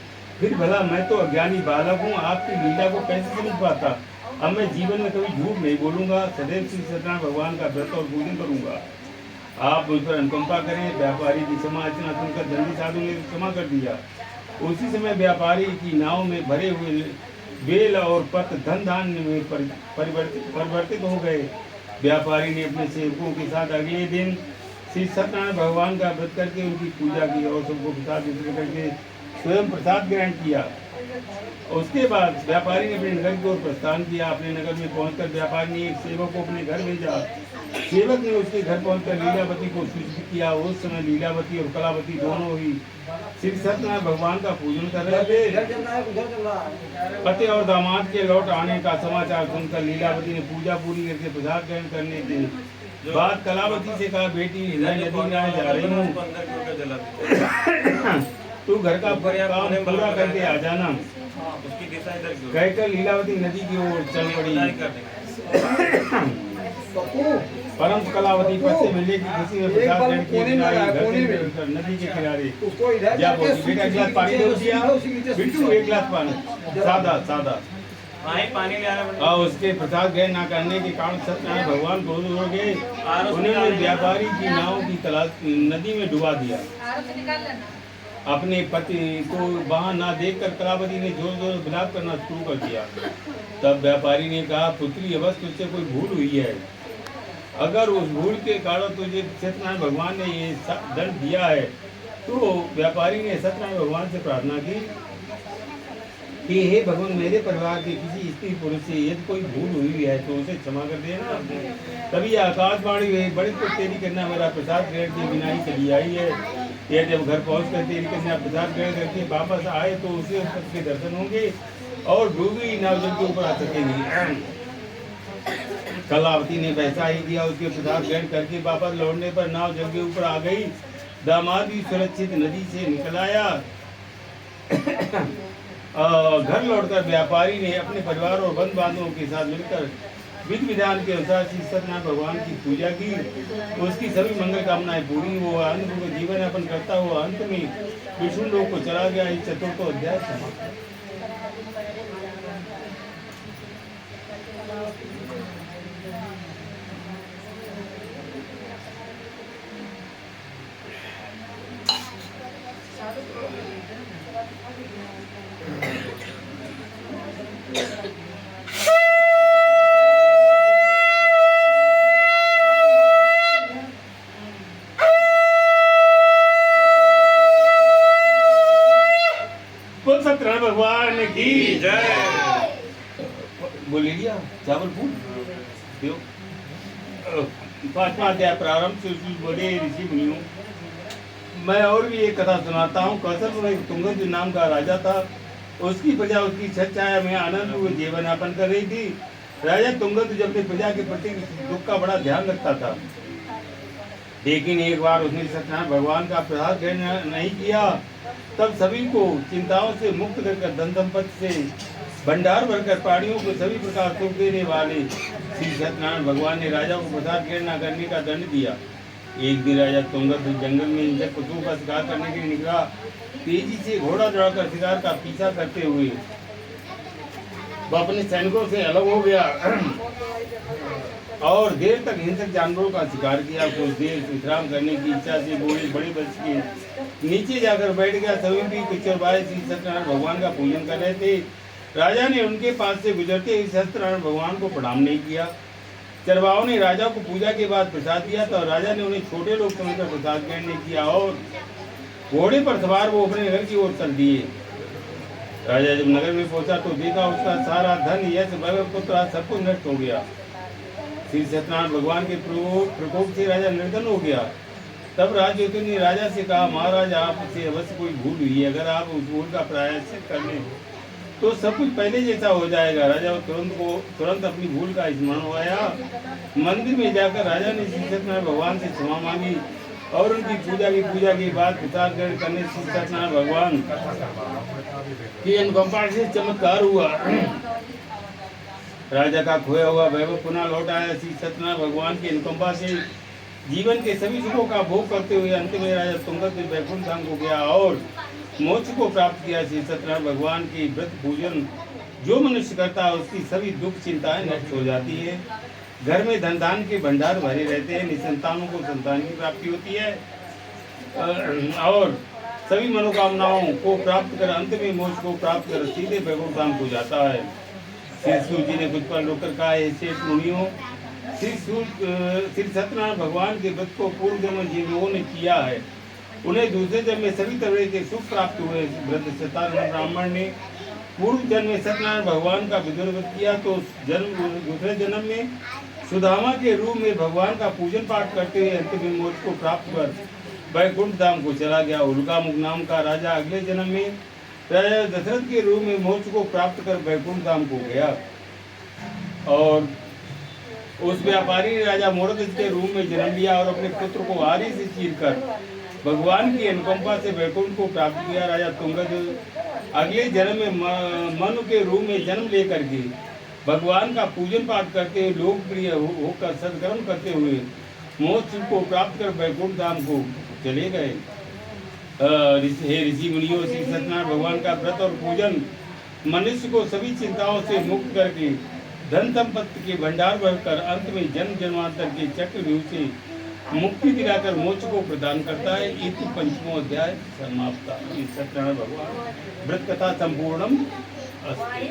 फिर भला मैं तो अज्ञानी बालक हूँ, आपकी लीला को कैसे समझ पाता। अब मैं जीवन में कभी झूठ नहीं बोलूंगा, सदैव श्री सत्यनारायण भगवान का व्रत और पूजन करूंगा। आप मुझ पर अनुकंपा करें। व्यापारी की क्षमा अर्चना सुनकर दंडी साधु ने क्षमा कर दिया। उसी समय व्यापारी की नाव में भरे हुए बेल और पत्र धन धान्य में परिवर्तित हो गए। व्यापारी ने अपने सेवकों के साथ अगले दिन श्री सत्यनारायण भगवान का व्रत करके उनकी पूजा की और सबको प्रसाद वितरित करके स्वयं प्रसाद ग्रहण किया। उसके बाद व्यापारी ने अपने नगर की ओर प्रस्थान किया। अपने नगर में पहुंचकर व्यापारी ने एक सेवक को अपने घर भेजा। सेवक ने उसके घर पहुंचकर लीलावती को सूचित किया। उस समय लीलावती और कलावती दोनों ही श्री सत्यनारायण भगवान का पूजन कर रहे थे। पति और दामाद के लौट आने का समाचार सुनकर लीलावती ने पूजा पूरी करके प्रसाद ग्रहण करने के बाद कलावती से कहा, बेटी मैं नदी किनारे जा रही हूँ, तू घर का काम पूरा करके आ जाना। कहकर लीलावती नदी की ओर चल पड़ी। परम कलावती पश्चिम मेले की खुशी में प्रसाद ग्रहण किए नदी के किनारे जा पहुंची। बेटा एक गिलास पानी दे दिया, बिट्टू एक गिलास पानी, सादा पानी ले आना। उसके प्रसाद ग्रहण न करने के कारण सत्यनारायण भगवान क्रोधित हो गए। उन्होंने व्यापारी की नाव की तलाश नदी में डुबा दिया। अपने पति को वहां ना देखकर कलावती ने जोर जोर विलाप करना शुरू कर दिया। तब व्यापारी ने कहा, पुत्री अवश्य तुझसे कोई भूल हुई है। अगर उस भूल के कारण तुझे सत्यनारायण भगवान ने ये दंड दिया है, तो व्यापारी ने सत्यनारायण भगवान से प्रार्थना की कि हे भगवान, मेरे परिवार के किसी स्त्री पुरुष से यदि कोई भूल हुई है तो उसे क्षमा कर देना। तभी आकाशवाणी हुई, बड़ी तो तेरी करना मेरा प्रसाद ग्रहण के बिना ही चली आई है। यह जब घर पहुंचकर तेरी कन्या प्रसाद ग्रहण करके वापस आए तो उसे उसके दर्शन होंगे और डूबी नाव जल के ऊपर आ सकेंगी। कलावती ने वैसा ही किया। उसके प्रसाद ग्रहण करके वापस लौटने पर नाव जल के ऊपर आ गई। दामाद भी सुरक्षित नदी से निकल आया। घर लौटकर व्यापारी ने अपने परिवार और बंधु बांधवों के साथ मिलकर विधि विधान के अनुसार श्री सत्यनारायण भगवान की पूजा की। उसकी सभी मंगल कामनाएं पूरी हो अंत को जीवन यापन करता हुआ अंत में विष्णु लोक को चला गया। इस चतुर्थ अध्याय समाप्त। सत्यनारायण भगवान की जय। बोले लिया चावल फूल दो। पांचवा अध्याय प्रारंभ से बड़े ऋषि मुनियों। मैं और भी एक कथा सुनाता हूँ। कौशल में तुंगद नाम का राजा था। उसकी प्रजा उसकी छत छाया में आनंद हुए जीवन यापन कर रही थी। राजा तुंगद जब अपनी प्रजा के प्रति दुख का बड़ा ध्यान रखता था, लेकिन एक बार उसने सत्यनारायण भगवान का प्रसाद ग्रहण नहीं किया। तब सभी को चिंताओं से मुक्त कर धन संपत्ति से भंडार भरकर प्राणियों को सभी प्रकार सुख देने वाले श्री सत्यनारायण भगवान ने राजा को प्रसाद ग्रहण न करने का दंड दिया। एक दिन राजा तुंगद जंगल में हिंसक पशुओं का शिकार करने के लिए निकला। तेजी से घोड़ा दौड़ाकर शिकार का पीछा करते हुए वह अपने सैनिकों से अलग हो गया और देर तक हिंसक जानवरों का शिकार किया। कुछ देर विश्राम करने की इच्छा से घोड़े बड़े बच के नीचे जाकर बैठ गया। सभी भी पिछड़वाए श्री सत्यनारायण भगवान का पूजन कर रहे थे। राजा ने उनके पास से गुजरते हुए सत्यनारायण भगवान को प्रणाम नहीं किया। चरवाहों ने राजा को पूजा के बाद प्रसाद दिया तो राजा ने उन्हें छोटे लोग समझकर प्रसाद ग्रहण नहीं किया और घोड़े पर सवार वो अपने नगर की ओर चल दिए। राजा जब नगर में पहुंचा तो देखा उसका सारा धन यश वैभव पुत्र सब कुछ नष्ट हो गया। श्री सत्यनारायण भगवान के प्रकोप से राजा निर्धन हो गया। तब राजयोगी ने राजा से कहा, महाराज आपसे अवश्य कोई भूल हुई है। अगर आप उस भूल का प्रायश्चित कर लें तो सब कुछ पहले जैसा हो जाएगा। राजा तुरंत अपनी भूल का स्मरण हुआ। मंदिर में जाकर राजा ने श्री सत्यनारायण भगवान से क्षमा मांगी। और उनकी पूजा के बाद प्रसाद ग्रहण करने से सत्यनारायण भगवान की अनुकंपा से चमत्कार हुआ। राजा का खोया हुआ वैभव पुनः लौट आया। श्री सत्यनारायण भगवान की अनुकंपा से जीवन के सभी सुखों का भोग करते हुए अंत में राजा तुंगत वैकुंठ धाम को गया और मोक्ष को प्राप्त किया। श्री सत्यनारायण भगवान की व्रत पूजन जो मनुष्य करता है उसकी सभी दुख चिंताएं नष्ट हो जाती है। घर में धन दान के भंडार भरे रहते हैं। निसंतानों को संतान की प्राप्ति होती है और सभी मनोकामनाओं को प्राप्त कर अंत में मोक्ष को प्राप्त कर सीधे वैकुंठ धाम को जाता है। श्री सूर्य जी ने कुछ पर रोकर कहा, हे श्रेष्ठ मुनियों, श्री सत्यनारायण भगवान के व्रत को पूर्व जन्म जिन लोगों ने किया है उन्हें दूसरे जन्म में सभी तरह के सुख प्राप्त हुए। व्रत सत्यनारायण ब्राह्मण ने पूर्व जन्म में सत्यनारायण भगवान का विद्रोह व्रत किया तो दूसरे जन्म में सुदामा के रूप में भगवान का पूजन पाठ करते हुए अंत में मोक्ष को प्राप्त कर वैकुंठ धाम को चला गया। उल्कामुख नाम का राजा अगले जन्म में राजा दशरथ के रूप में मोक्ष को प्राप्त कर वैकुंठ धाम को गया और उस व्यापारी राजा मोरध्वज के रूप में जन्म लिया और अपने पुत्र को आरी से चीरकर भगवान की अनुकंपा से वैकुंठ को प्राप्त किया। राजा तुंगद अगले जन्म में मनु के रूप में जन्म लेकर के भगवान का पूजन पाठ करते हुए लोकप्रिय होकर सत्कर्म करते हुए मोक्ष को प्राप्त कर वैकुंठ धाम को चले गए। हे ऋषि मुनियों, श्री सत्यनारायण भगवान का व्रत और पूजन मनुष्य को सभी चिंताओं से मुक्त करके धन संपत्ति के भंडार भरकर अंत में जन्म जन्मांतर के चक्रव्यूह से मुक्ति दिलाकर मोक्ष को प्रदान करता है। इति पंचमो अध्याय समाप्त। सत्यनारायण भगवान व्रत कथा संपूर्णम अस्ति।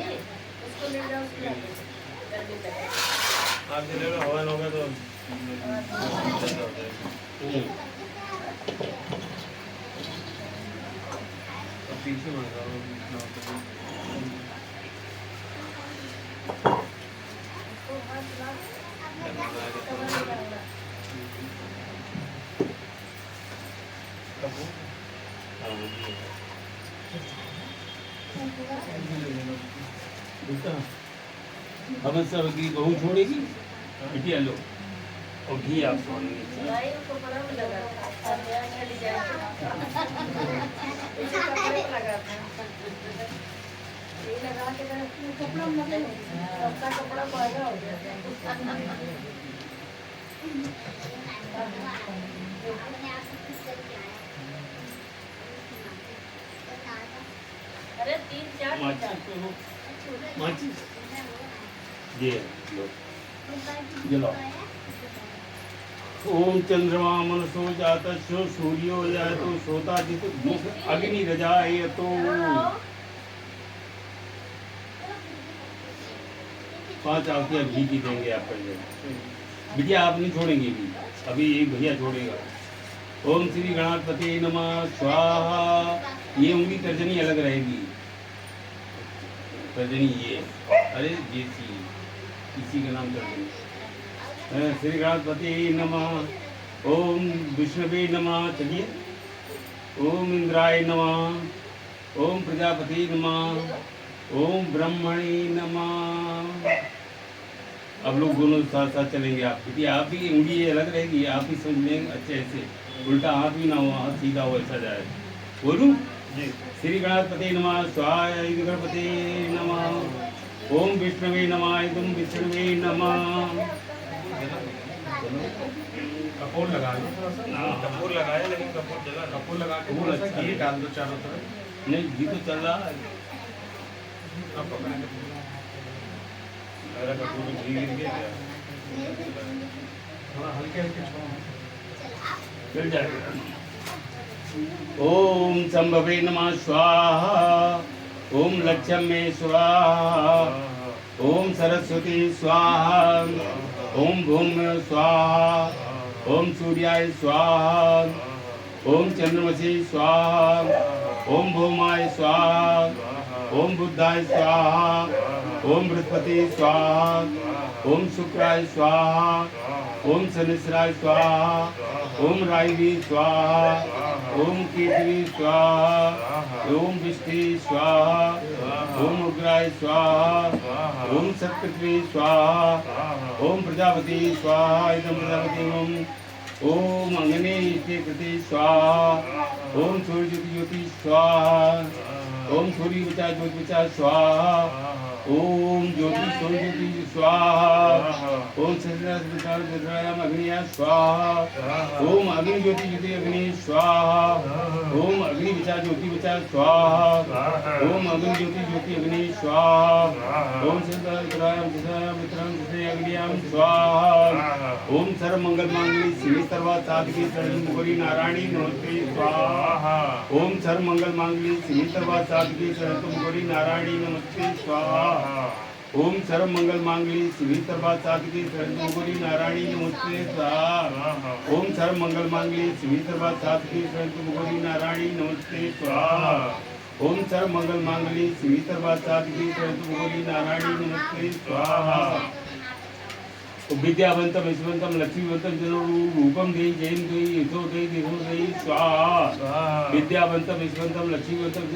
आप जिले में हवन होगा तो पीछे बढ़ अब सब की बहू छोड़ेगी बिटिया लो और घी आप छोड़ेंगे। कपड़ा महंगा हो गया। अरे 3-4 माचिस ये लो जलाओ। ओम चंद्रमा मनसो जाता सूर्यो जातो सोता जित अग्नि रजाए तो 5 आरतियां घी की देंगे आप पहले। बिटिया आप नहीं छोड़ेंगे भी, अभी एक भैया छोड़ेगा। ओम श्री गणपति नमः स्वाहा। ये उंगली तर्जनी अलग रहेगी, तर्जनी ये, अरे ये इसी का नाम तर्जनी। श्री गणपति नमः। ओम विष्णुवे नमः। चलिए। ओम इंद्राय नमः। ओम प्रजापति नमः। ओम ब्रह्मणे नमः। अब लोग दोनों साथ साथ चलेंगे। आप क्योंकि आप भी उंगली अलग रहेगी, आप भी समझ लेंगे अच्छे से। उल्टा हाथ भी ना हो, हाथ सीधा हो, ऐसा जाए। बोलूं जी। श्री गणपति नमः स्वाहा। गणपति नमः। ओम विष्णुवे नमः। तुम विष्णुवे नमः। कपूर लगा लो थोड़ा सा। कपूर लगाया लेकिन कपूर जला। कपूर लगा के थोड़ा सा घी डाल दो चारों तरफ। नहीं घी तो चल रहा है। अब पकड़ेंगे। मेरा कपूर में घी गिर गया क्या? थोड़ा हल्के हल्के छोड़ो। चल जाएगा। ओम संभवे नमः स्वाहा। ओम लक्ष्मी स्वाहा। ओम सरस्वती स्वाहा। ओम भूम स्वाहा। ओम सूर्याय स्वाहा। ओम चंद्रमसि स्वाहा। ओम भौमाय स्वाहा। ओम बुद्धाय स्वाहा। ओम बृहस्पति स्वाहा। ओम शुक्राय स्वाहा। ओम शनिश्चराय स्वाहा। ओम रायवी स्वाहा। ओम केतवी स्वाहा। ओम विष्णु स्वाहा। ओम उग्राय स्वाहा। ओम सत्पृथ्वी स्वाहा। ओम प्रजापति स्वाहा। इदं प्रजापति ओम अंगने के कृते स्वाहा ओम सूर्य ज्योति ज्योति स्वाहा ओम सूर्य बचा ज्योति बचा स्वाहा ओम ज्योति सूर्य ज्योति स्वाहा ओम सत्यनारायण अग्निया स्वाहा ओम अग्नि ज्योति ज्योति अग्नि स्वाहा ओम अग्नि बचा ज्योति बचा स्वाहा ओम अग्नि ज्योति ज्योति अग्नि स्वाहा ओम सत्यनारायण अग्नियाम स्वाहा ओम सर्व मंगल मांगल्ये शिवे सर्वार्थ साधिके शरण्ये गौरी नारायणी नमस्ते स्वाहा ओम सर्व मंगल मांगल्ये शिवे सर्वार्थ साधिके शरण्ये गौरी नारायणी नमस्ते स्वाहा ओम सर्व मंगल मांगल्ये शिवे सर्वार्थ साधिके शरण्ये गौरी नारायणी नमस्ते स्वाहा ओम सर्व मंगल मांगल्ये शिवे सर्वार्थ साधिके शरण्ये गौरी नारायणी नमस्ते स्वाहा ओम सर्व मंगल मांगल्ये शिवे सर्वार्थ साधिके शरण्ये गौरी नारायणी नमस्ते स्वाहा विद्यावंतम यशवंतम लक्ष्मीवंतम रूपम देहि जयं देहि यशो देहि दिशो देहि स्वाहा विद्यावंतम यशवंतम लक्ष्मीवंतम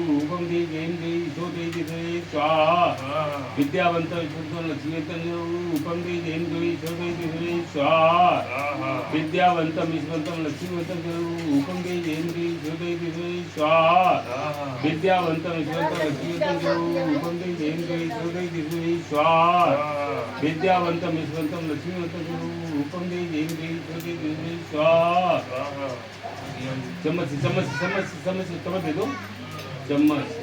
रूपम देहि जयं देहि यशो देहि दिशो देहि स्वाहा विद्यावंतम यशवंतम लक्ष्मीवंतम रूपम देहि जयं देहि यशो देहि दिशो देहि स्वाहा विद्यावंतम यशवंतम लक्ष्मीवंतम रूपम देहि जयं देहि यशो देहि दिशो देहि स्वाहा विद्यावंतम यशवंतम लक्ष्मीवंतम रूपम देहि जयं देहि यशो देहि दिशो देहि स्वाहा विद्यावंतम यशवंतम लक्ष्मीवंतम रूपम देहि जयं देहि यशो देहि दिशो देहि स्वाहा चम्मच चम्मच चम्मच चम्मच चम्मच दे दो चम्मच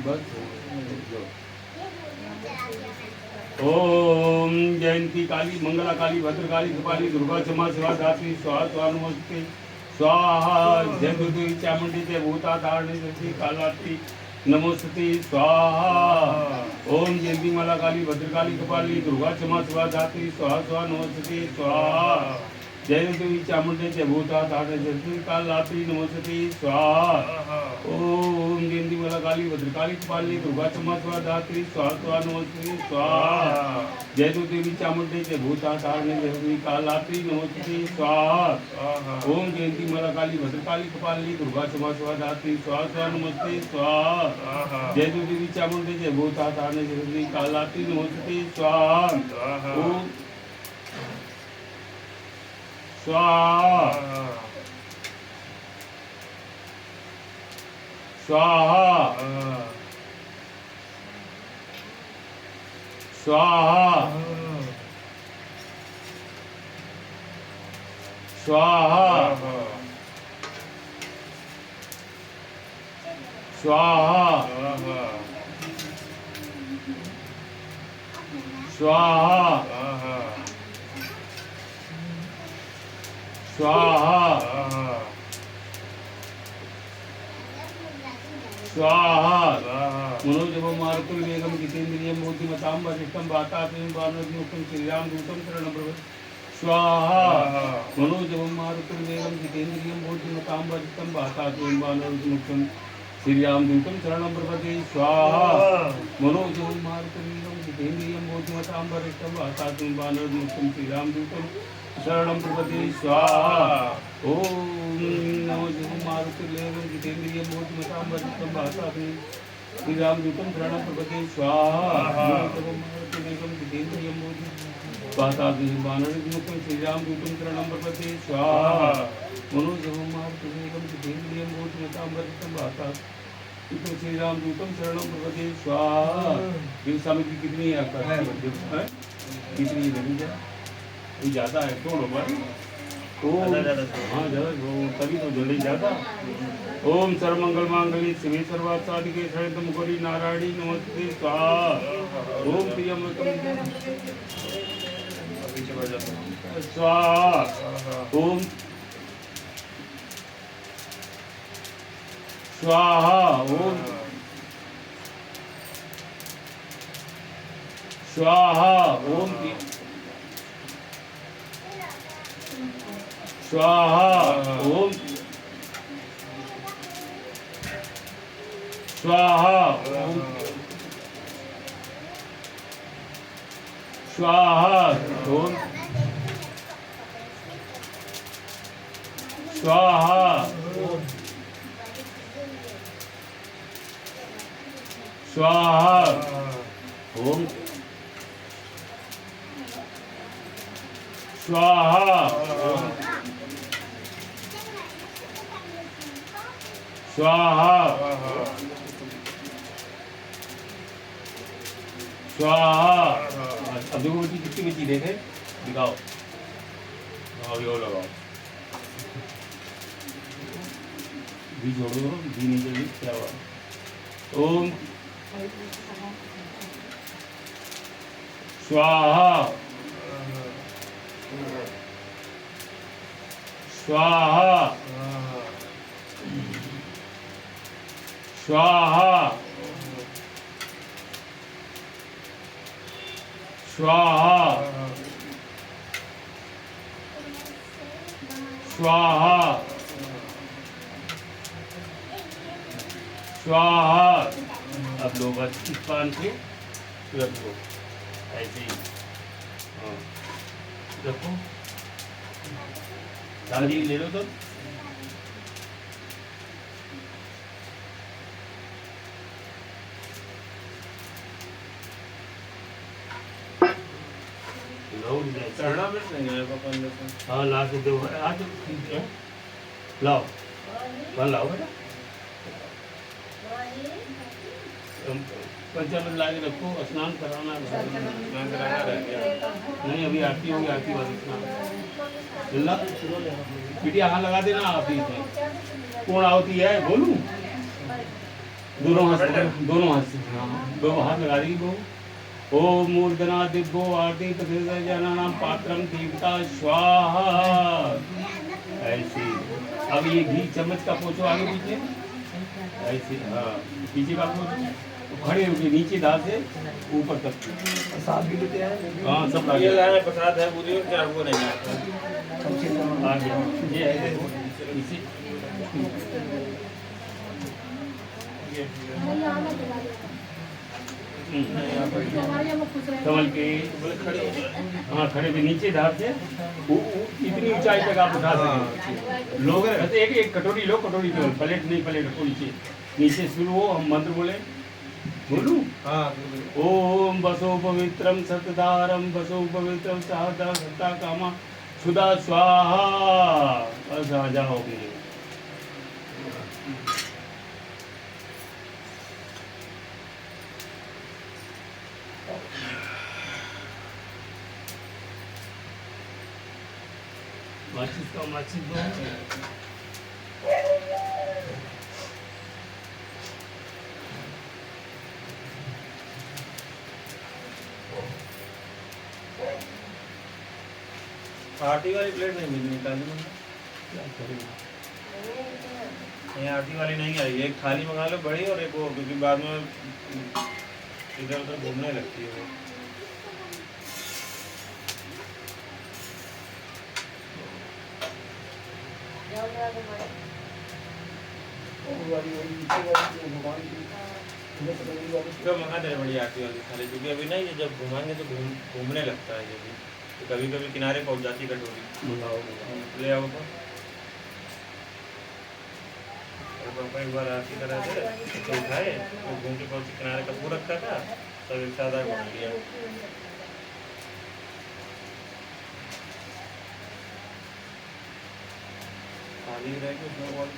बस ओम जयंती काली मंगला काली भद्रकाली कृपाली दुर्गा क्षमा शिवा धात्री स्वाहा स्वाहा नमस्ते स्वाहा जय दुर्गा चामुंडी जय भूता धारणी जय कालाती नमोस्तुते स्वाहा ओम जयंती माला काली भद्रकाली कपाली दुर्गा क्षमा शिवा धात्री स्वाहा स्वाहा नमोस्तुते स्वाहा जय देवी चामुंडे जय भूता धारणी जय कालाती नमोस्तुते स्वाहा ओम जयंती माला काली भद्रकाली कपाली दुर्गा क्षमा शिवा धात्री स्वाहा स्वाहा नमोस्तुते स्वाहा जय देवी चामुंडे जय भूता धारणी जय कालाती नमोस्तुते स्वाहा ओम जयंती माला काली भद्रकाली कपाली दुर्गा क्षमा शिवा धात्री स्वाहा स्वाहा नमस्ते स्वाहा जय देवी चामुंडे जय भूता धारणी जय कालाती नमोस्तुते स्वाहा ओम स्वाहा स्वाहा स्वाहा स्वाहा स्वाहा स्वाहा स्वाहा स्वाहा मनोजवं मारुतं वेगं जितेन्द्रियं बुद्धिमतां वरिष्ठं वातात्मजं वानरमुक्तं श्रीराम दूतं शरणं प्रपद्ये स्वाहा मनोजवं मारुतं वेगं जितेन्द्रियं बुद्धिमतां वरिष्ठं वातात्मजं वानरमुक्तं श्रीराम दूतं शरणं प्रपद्ये स्वाहा मनोजवं मारुतं वेगं जितेन्द्रियं बुद्धिमतां वरिष्ठं वातात्मजं वानरमुक्तं श्रीराम दूतं शरणं प्रपद्ये स्वाहा ओम नमो जय मारुतिर्वेगं जितेन्द्रियं बुद्धिमतां वरिष्ठं वातात्मजं श्रीराम दूतं शरणं प्रपद्ये स्वाहा नमो मारुतिर्वेगं जितेन्द्रियं बुद्धिमतां वातात्मजं वानरमुक्तं श्रीराम दूतं शरणं प्रपद्ये स्वाहा मनो जय मारुतिर्वेगं जितेन्द्रियं बुद्धिमतां वरिष्ठं वातात्मजं श्रीराम दूतं शरणं प्रपद्ये स्वाहा ये सामग्री कितनी है आपका है कितनी है ये ज़्यादा है क्यों लोग हाँ ज़्यादा तभी तो जल्दी ज़्यादा ओम सर्वमंगल मांगल्ये शिवे सर्वार्थ साधिके शरण्ये गौरी नारायणी नमस्ते स्वाहा ओम प्रियंवदं स्वाहा ओम स्वाहा ओम स्वाहा ओम स्वाहा ओम स्वाहा ओम स्वाहा ओम स्वाहा ओम स्वाहा ओम स्वाहा स्वाहा स्वाहा। अब देखो बेटी कितनी बची देखे दिखाओ। और यो लगाओ घी छोड़ दो घी नहीं चाहिए क्या हुआ। ओम स्वाहा स्वाहा स्वाहा स्वाहा स्वाहा स्वाहा। अब लो बस इस पान को रख दो ऐसे ही। हाँ रखो दादी ले लो तो। चढ़ना मिर्च नहीं है पापा ने तो। हाँ ला के दो आज लाओ कहाँ लाओ बेटा पंचामृत ला के रखो स्नान कराना है। मैं कराना रह गया। नहीं अभी आरती होगी आरती वाली स्नान मिलना बिटिया हाथ लगा देना आप ही से कौन आवती है बोलूं दोनों हाथ से हाँ दो हाथ लगा देगी बहू। ओम मूर्धना दिव्यो आरती जनानाम पात्रम देवता स्वाहा ऐसे। अब ये घी चम्मच का पोछो आगे पीछे ऐसे। हाँ पीछे का पोछो खड़े होके नीचे दाल से ऊपर तक साथ भी लेते हैं। हाँ सब ये आगे लाए प्रसाद है बुद्धि क्या वो नहीं आता। आगे ये है देखो इसे कमल के हाँ खड़े पे नीचे धार से इतनी ऊंचाई तक आप उठा सकते लोग रहते एक कटोरी लो कटोरी केवल प्लेट नहीं प्लेट रखो नीचे शुरू हो हम मंत्र बोले बोलू। ओम बसो पवित्रम सतधारम बसो पवित्रम सहदा सत्ता कामा सुधा स्वाहा। बस आ जाओगे। माचिस का माचिस दो। आरती वाली प्लेट नहीं मिली निकाली मैंने। क्या करेंगे नहीं आरती वाली नहीं आई। एक थाली मंगा लो बड़ी और एक वो क्योंकि बाद में इधर उधर घूमने लगती है वो। तो मंगा दे बड़ी आरती वाली थाली क्योंकि अभी नहीं जब घुमाएंगे तो घूमने लगता है ये भी। तो कभी कभी किनारे पहुंच जाती कटोरी। मंगाओ ले आओ तो पापा एक बार आरती करा थे तो उठाए तो घूम के पहुंचे किनारे का पूरा रखा था सब एक साथ आग बना लिया। खाली रहेगी उसमें बहुत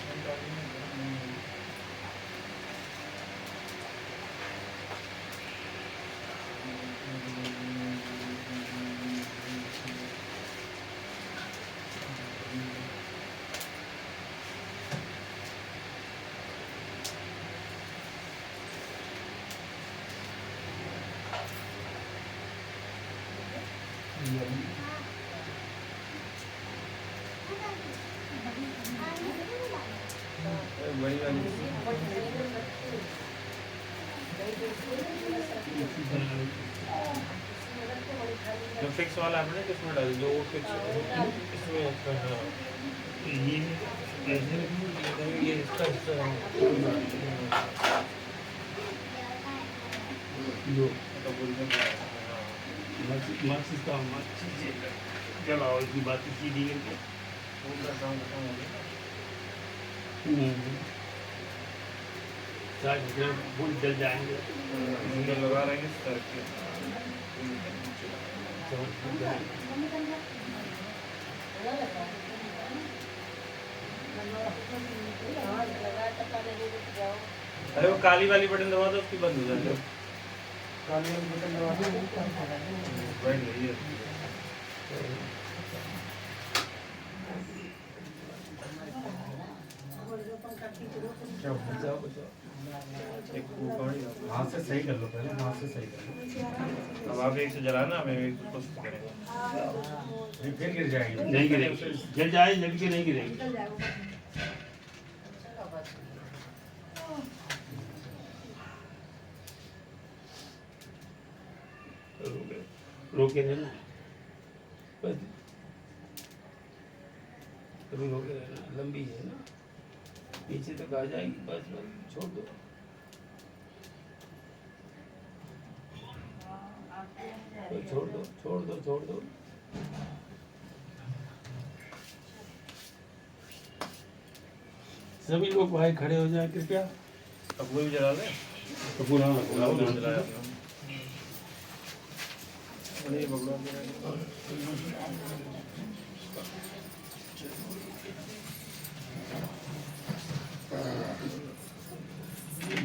बड़ी वाली जो फिक्स वाला आपने किसमें डाल जो फिक्स इसमें हाँ ये इसका हिस्सा है। जो कपूर में हाँ। माचिस का माचिस जलाओ इसकी बात सीधी करके। पूरा काम खत्म हो गया। फूल जल जाएंगे। इसमें लगा रहेंगे सर के। अरे वो काली वाली बटन दबा दो, उसकी बंद हो जाएगी। काली वाली बटन दबा दो। बैठ गई है। एक ऊपर ही है। हाथ से सही कर लो पहले, हाथ से सही कर लो। अब आप एक से जलाना, मैं एक से कोशिश करेंगे। फिर गिर जाएगी। नहीं गिरेगी, जल जाए जल के नहीं गिरेगी। रोके रहना बस, अभी रोके रहना, लंबी है ना, पीछे तक आ जाएगी, बस बस छोड़ दो। तो छोड़ दो छोड़ दो छोड़ दो। सभी लोग भाई खड़े हो जाए कृपया। अब वो भी जला लें। तो पूरा जलाया आपने। अरे भगवान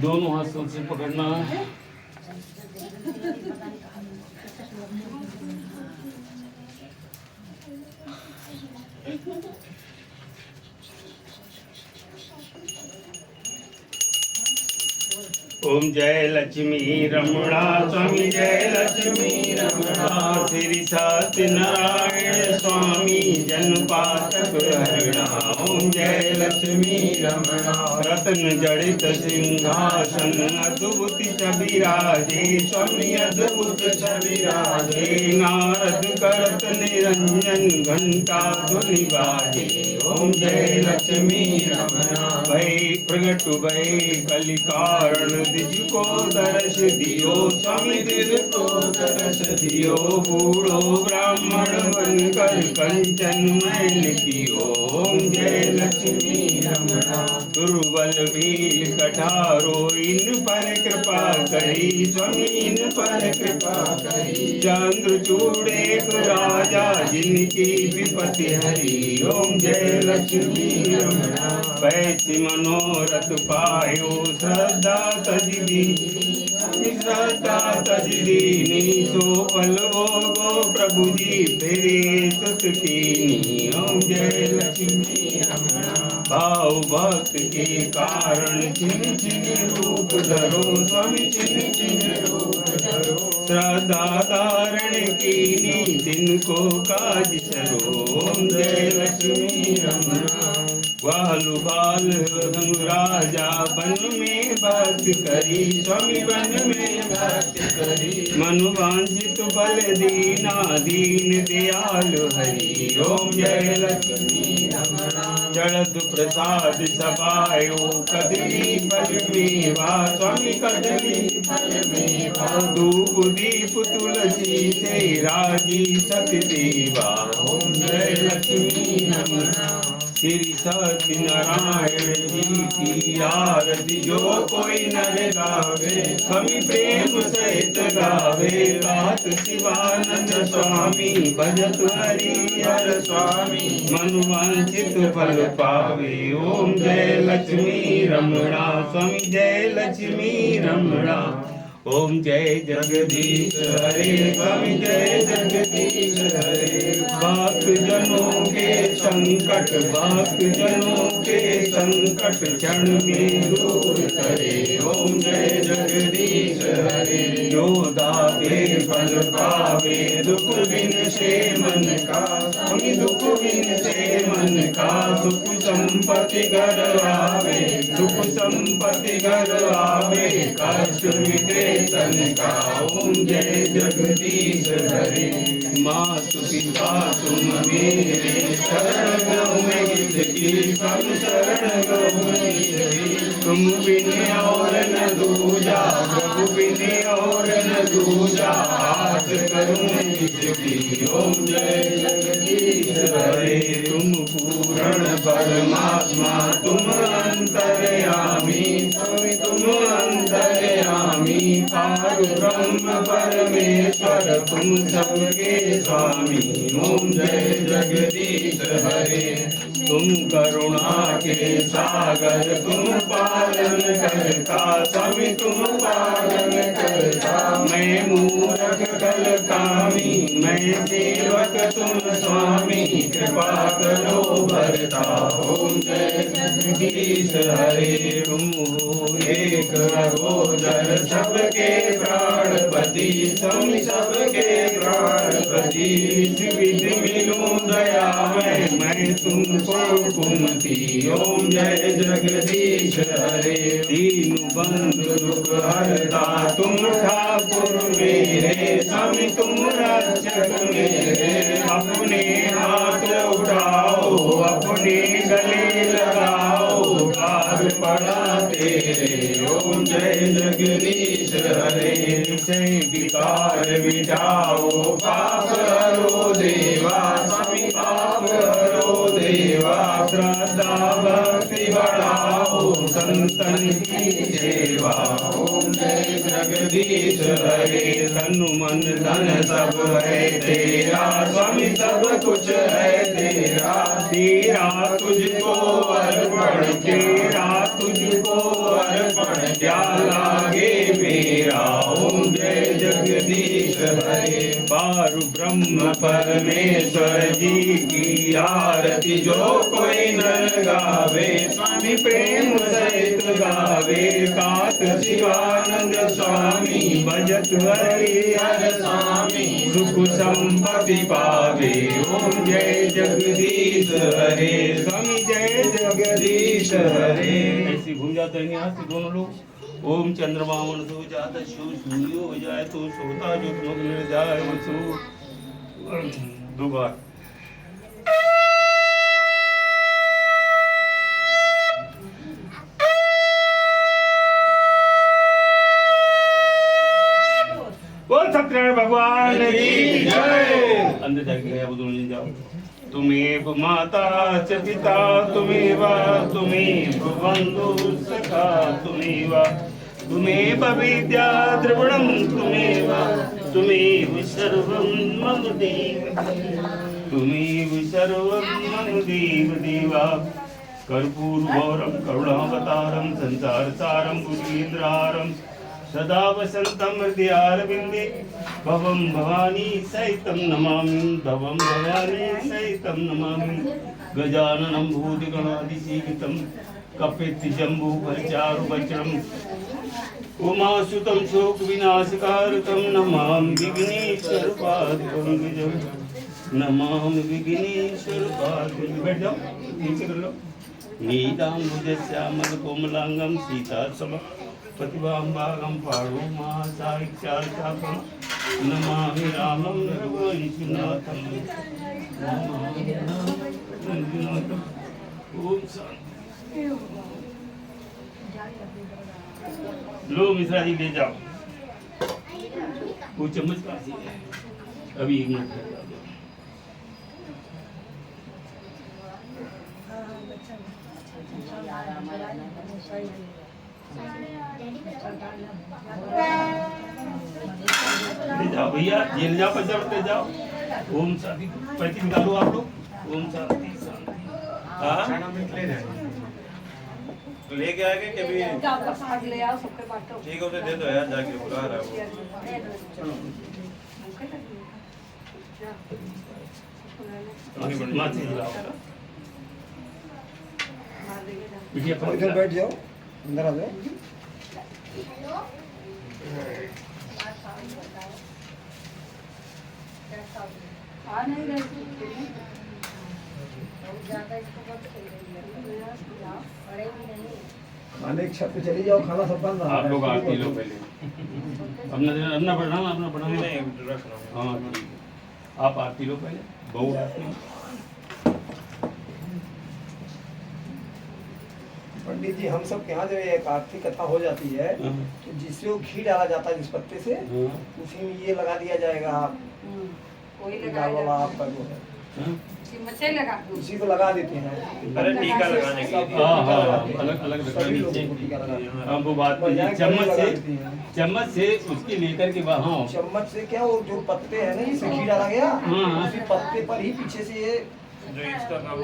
दोनों हाथों से पकड़ना। ओम जय लक्ष्मी रमणा स्वामी, जय लक्ष्मी रमणा। श्री सत्यनारायण स्वामी जन्मपातक हरणा। ओम जय लक्ष्मी रमणा। रत्न जड़ित सिंहासन अद्भुत छविराजे, स्वामी अद्भुत छविराजे। नारद करत निरंजन घंटा ध्वनि बाजे। ओम जय लक्ष्मी रमणा। भय प्रगट भय कलि कारण, दिज को दर्श दियो स्वामी, दिज को दर्श दियो। बूढ़ो ब्राह्मण बनकर कंचन मैल कियो। ओम जय लक्ष्मी रमणा। दुर्बल भील कठारो, इन पर कृपा करी स्वामी, इन पर कृपा करी। चंद्रचूड़ एक राजा, जिनकी विपत्ति हरी। ओम जय लक्ष्मी रमणा। वैसी मनोरथ पायो, श्रद्धा तजदीनी, श्रद्धा तजदीनी। सो पल भोगो प्रभु जी फिरे सुत कीनी। ओम जय लक्ष्मी रमणा। भाव भक्त के कारण छिन छिन रूप धरो स्वामी, छिन छिन रूप धरो। श्रद्धा धारण कीनी, दिन को काज चलो। ओम जय लक्ष्मी रमणा। ग्वालु बाल राजा, वन में बात करी स्वामी, वन में बात करी। मनुवांछित बल दीना, दीन दयालु हरि। ओम जय लक्ष्मी रमणा। चढ़त प्रसाद सभायो, कदली फल मेवा स्वामी, कदली फल मेवा। धूप दीप तुलसी से राजी सत देवा। ओम जय लक्ष्मी रमणा। श्री सत्यनारायण जी की आरती जो कोई नर गावे, स्वामी प्रेम सहित गावे। गात शिवानंद स्वामी, भजत हरिहर स्वामी, मनवांछित फल पावे। ओम जय लक्ष्मी रमणा स्वामी, जय लक्ष्मी रमणा। ओम जय जगदीश हरे स्वामी, जय जगदीश हरे। भक्त जनों के संकट, भक्त जनों के संकट क्षण में दूर करे। ओम जय जगदीश हरे। जो दाते फल पावे, दुख बिन से मन का स्वामी, दुख बिन से मन का। सुख संपत्ति घर आवे, सुख संपत्ति घर आवे। कष्ट मिटे तन का। ओम जय जगदीश हरे। मातु पिता तुम मेरे, शरण गो मैं किसकी, सब शरण गो मैं किसकी। तुम बिन और न दूजा, प्रभु बिन और न दूजा। आस करूं मैं किसकी। ओम जय जगदीश हरे। तुम पूर्ण परमात्मा, तुम अंतर्यामी स्वामी, तुम स्वामी पारु ब्रह्म परमेश्वर तुम सबके स्वामी। ओम जय जगदीश हरे। तुम करुणा के सागर तुम पालन करता स्वामी तुम पालन करता। मैं मूरख कल कामी मैं सेवक तुम स्वामी कृपा करो भरता। ओम जय जगदीश हरे। तुम हो एक अघोषर सबके प्राणपति स्वामी सबके प्राणपति। विधि मिलूं दया मैं तुमको कुमति। ओम जय जगदीश हरे। दीन बंधु दुख हरता तुम ठाकुर मेरे स्वामी तुम रक्षक मेरे। अपने हाथ उठाओ अपने गले लगाओ भाग पड़ा तेरे। ओम जय जगदीश हरे। जय विकार मिटाओ पाप हरो देवा स्वामी पाप हरो देवा। श्रद्धा भक्ति बढ़ाओ संतन की सेवा। ओम जय जगदीश हरे। तन मन धन सब है तेरा स्वामी सब कुछ है तेरा। तेरा तुझको अर्पण तेरा तुझको अर्पण क्या लागे मेरा। ओम जय जगदीश हरे। पारु ब्रह्म परमेश्वर जी की आरती जो कोई नर गावे स्वामी प्रेम सहित गावे। कात शिवानंद स्वामी भजत हरि हर स्वामी सुख संपत्ति पावे। ओम जय जगदीश हरे। स्वामी जय जगदीश हरे। ऐसे घूम जाते हैं यहाँ से दोनों लोग। ओम चंद्रमा मन सो जात सूर्य हो जाए तो सोता जो लोग मिल जाए सो। दो बार बोल सत्यनारायण भगवान की जय। अंदर जाके गया वो दोनों जाओ। तुम्हें माता च पिता तुम्हें बंधु सखा तुम्हें विद्या द्रविणं तुम्हें सर्वं मम देव देवा। कर्पूरगौरं करुणावतारं संसारसारं भुजगेन्द्रहारं सदा वसन्तं हृदयारविन्दे। भवं भवानी सहितं नमामि भवं भवानी सहितं नमामि। गजाननं भूतगणाधिसेवितं कपित्थजम्बूफलचारुभक्षणं उमासुतं शोकविनाशकारकं नमामि विघ्नेश्वरपादपङ्कजं नमामि विघ्नेश्वरपादपङ्कजं। बैठ जाओ नीचे कर लो। नीलाम्बुजश्यामलकोमलांगं सीतासमं प्रतिभाम्बागं पाणो महासायिक्षाल्चापं नमामि रामं रघुवंशनाथं नमामि रघुवंशनाथं। ओम शांति। लो मिश्रा जी ले जाओ वो चम्मच काफी है। अभी 1 मिनट लगा दो। ले जाओ भैया ये ले जाओ पंजा ले जाओ। ओम शांति पैती निकालो आप लोग। ओम शांति शांति। हाँ लेके आगे कभी ले आओ सबके बांटो। ठीक है उसे दे दो यार जाके बुला रहा है वो। माथी दिलाओ। इधर बैठ जाओ अंदर आ जाओ। आ नहीं रहे ज्यादा इसको बहुत खेल रही है। बड़े भी नहीं खाने की छत पे चली जाओ खाना सब बन रहा है। आप लोग आरती लो पहले। अपना बढ़ाना अपना बढ़ाना। नहीं रखना। हाँ ठीक है आप आरती लो पहले। बहु आरती। पंडित जी हम सब के यहाँ जब एक आरती कथा हो जाती है तो जिससे वो घी डाला जाता है जिस पत्ते से उसी में ये लगा दिया जाएगा। कोई लाल वाला आपका जो है हाँ? मच्छर लगा उसी को लगा देते हैं। अरे टीका लगाने के लिए हाँ हाँ हाँ, अलग अलग रखा सभी नीचे। लोगों को टीका लगाते हैं। हाँ वो बात तो है। चम्मच से उसकी लेकर के हाँ चम्मच से क्या, वो जो पत्ते हैं ना, इसमें घी डाला गया, हाँ। उसी पत्ते पर ही पीछे से ये जो इसका काम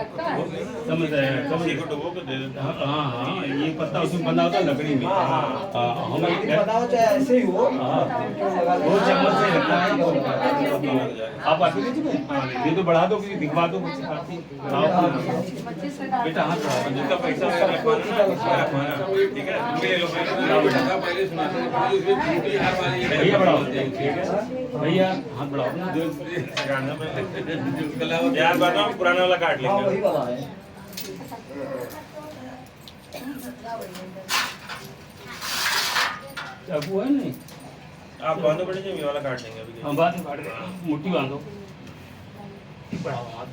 समझ रहे हैं उसी को डुबो के दे देते हैं। हाँ हाँ ये पत्ता उसमें बंधा होता है लकड़ी में। हाँ, हाँ। हाँ हम लकड़ी बनाओ चाहे ऐसे ही हो, लगा वो चम्मच से लगता है लगा देते हैं। आप आती नहीं तुम्हें ये तो बढ़ा दो कि दिखवा दो कुछ आती बेटा हाथ बढ़ाओ जिसका पैसा वगैरह रखवाना, ठीक है उनके लिए लो पहले सुनाते हैं भैया बढ़ाओ ठीक है भैया हाथ बढ़ाओ यार बताओ पुराना वाला काट हाँ, वही लेंगे। वाला है। चाकू है नहीं आप बांधो बड़े जी, ये वाला काट लेंगे अभी। हाँ बाद में काट के मुट्ठी बांधो बढ़ाओ हाथ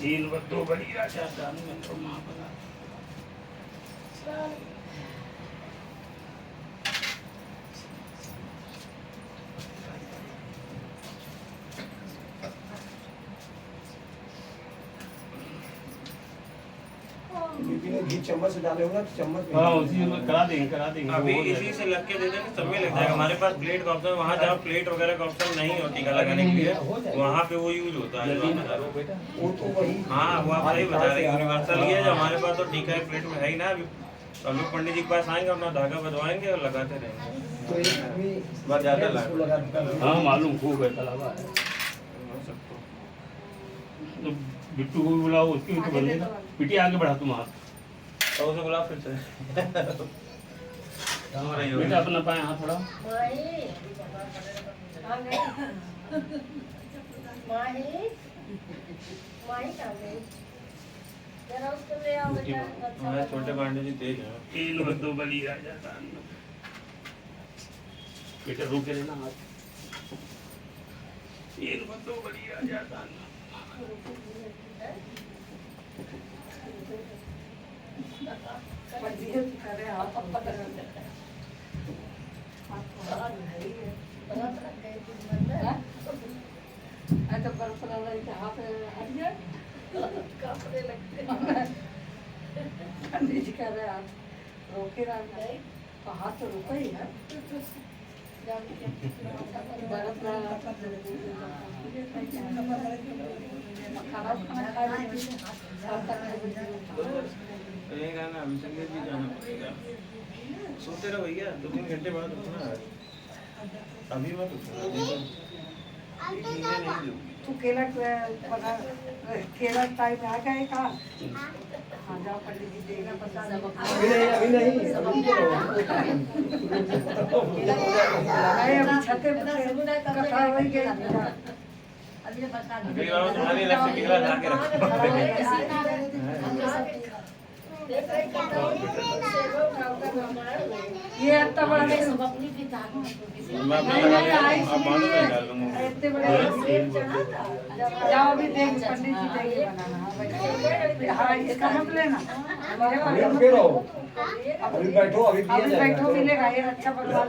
तीन दो बड़ी राजा दान में तो महाबला बीबी ने घी चम्मच से डाले होगा, तो चम्मच में हाँ उसी में करा देंगे अभी वो हो इसी से लग के दे देंगे, सब में लग जाएगा। हमारे पास प्लेट का ऑप्शन, वहाँ जहाँ प्लेट वगैरह का ऑप्शन नहीं हो टीका लगाने के लिए, वहाँ पे वो यूज होता है। जो आप बता रहे हो। वो तो वही। हाँ वो आप सही बता रहे हैं, यूनिवर्सल ही है। जो हमारे पास तो टीका है प्लेट में है ही ना। अभी तो हम लोग पंडित जी के पास आएंगे, अपना धागा बंधवाएंगे और लगाते रहेंगे। तो एक आदमी बस ज्यादा इसको लगा देता है। हाँ मालूम खूब है कलावा है तो बिट्टू को भी बुलाओ उसकी भी तो बंदे पिटी आगे बढ़ा तुम हाथ और उसे बुला फिर से। बेटा अपना पाए हाथ बढ़ाओ हमारे छोटे पांडे जी तेज हैं। तीन दो बली राजा दान में बेटा रुके रहना हाथ तीन दो बली राजा दान में तो बर्फ वाला हाथ हट गया पंडित जी कह रहे हाथ रोके रहा तो हाथ तो रुका ही है बर्फ खाना खा कहेगा ना अभी संगीत भी जाना पड़ेगा। सोते रहो भैया, 2-3 घंटे बाद उठना है। अभी मत उठना, अभी तो नींद नहीं दूंगी। तू केला बना केला टाइम आ गए का हाँ जाओ पंडित जी देगा बता अभी नहीं अभी छते कथा हो गई अगली बार तुम्हारी अलग से केला ला के रखो। ये इतना बड़ा मैं अपना लगा लिया, आप बांधो मैं डाल दूंगा। इतने बड़े जाओ अभी देख पंडित जी देंगे बनाना हाँ इसका मत लेना अभी रुके रहो, अभी बैठो, अभी दिया अभी जाएगा। बैठो मिलेगा ये अच्छा बनवा आप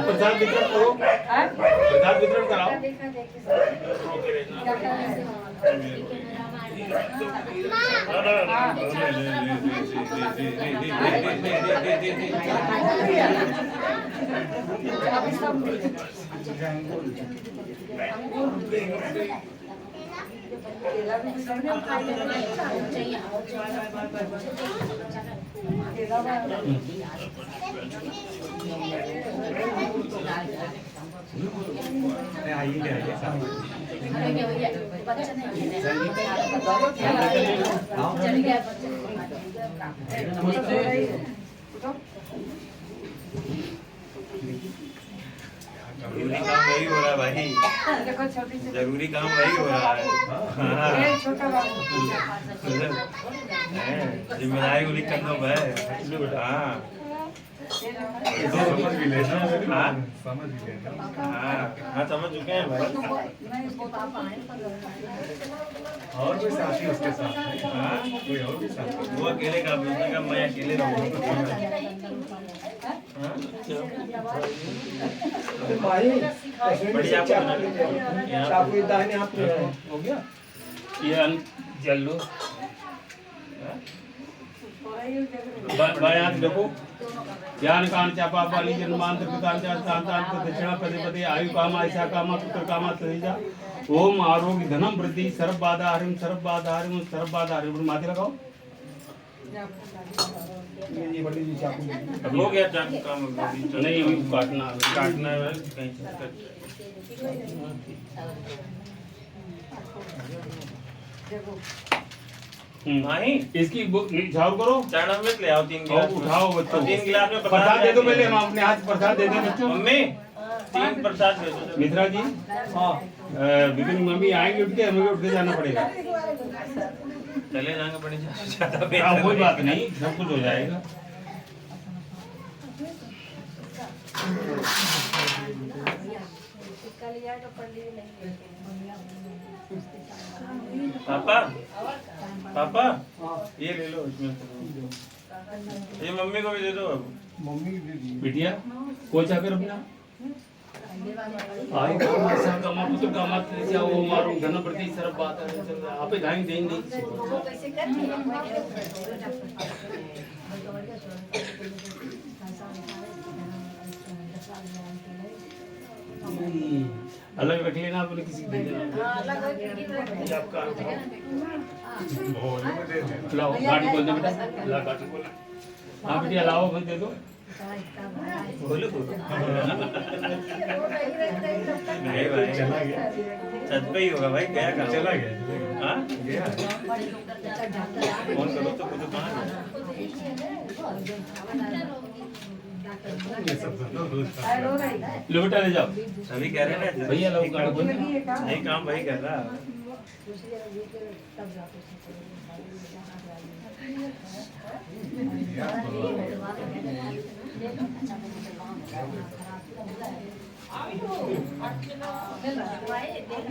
प्रसाद वितरण करो हाँ? प्रसाद वितरण कराओ अभी सब केला भी जरूरी काम वही हो रहा है भाई, देखो छोटी सी जरूरी काम वही हो रहा है। ये छोटा बाबू जिम्मेदारी को लिख कर दो भाई। हाँ समझ भी लेना हाँ समझ भी लेना हाँ समझ चुके हैं भाई। और कोई साथी उसके साथ है? हाँ कोई और भी साथी वो अकेले का बोलता है, मैं अकेले रहूँगा। भाई बढ़िया आपको बना चाकू दाहिने हाथ में है। हो गया ये जल लो। यहाँ देखो ज्ञान कान चापा पाली जन्मांतर पितान सांतान दक्षिणा पदे पदे आयु कामा ऐसा कामा पुत्र कामा तरीजा ओम आरोग्य धनम वृद्धि सर्व बाधा हरिम माथे लगाओ। ये पंडित जी चाकू हो गया चाकू काम अभी नहीं अभी काटना काटना है कहीं से नहीं इसकी झाड़ू करो। चरणामृत ले आओ 3 गिलास उठाओ बच्चों 3 गिलास में प्रसाद दे दो पहले हम अपने हाथ प्रसाद दे दें बच्चों। मम्मी 3 प्रसाद दे दो मित्रा जी हाँ विपिन मम्मी आएंगे उठ के हमें उठ के जाना पड़ेगा। चले जाएंगे बड़ी ज्यादा कोई बात नहीं सब कुछ हो जाएगा। पापा पापा ये ले लो इसमें से। ये मम्मी को भी दे दो अब मम्मी दे दी बिटिया कोचा कर अपना आई ऐसा कमा पुत्र कामा तरीजा ओम आरोग्य धनम वृद्धि सर्व बाधा आप गाएंगे देंगे अलग रख लेना आपने किसी को दे देना। ये आपका भोले में दे दे। लाओ गाड़ी बोल दे बेटा ला गाड़ी बोल। हाँ बिटिया लाओ भाई दे दो। बोलो नहीं भाई चला गया सच पे ही होगा भाई गया कहाँ चला गया हाँ गया फोन करो तो कुछ कहाँ ये सब तो रोज का रो रही है। लो बेटा ले जाओ सभी कह रहे हैं ना भैया लाओ गाड़ी बोल। यही काम भाई कर रहा है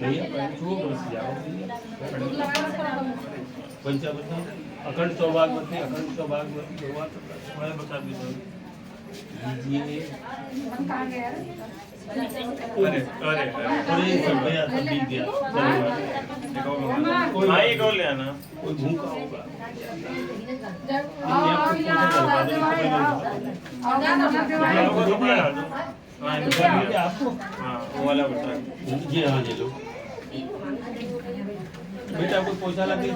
नहीं छुओ बस जाओ पंचावती अखंड सौभाग्यवती भगवान मैं बता भी दो लीजिए। मन कहाँ गया रे? अरे अरे अरे सब भैया सब बीत गया चलो हाँ ये कौन ले आना कोई भूखा होगा। आपको हाँ वो वाला बता जी हाँ ले लो बेटा कोई पोछा लगे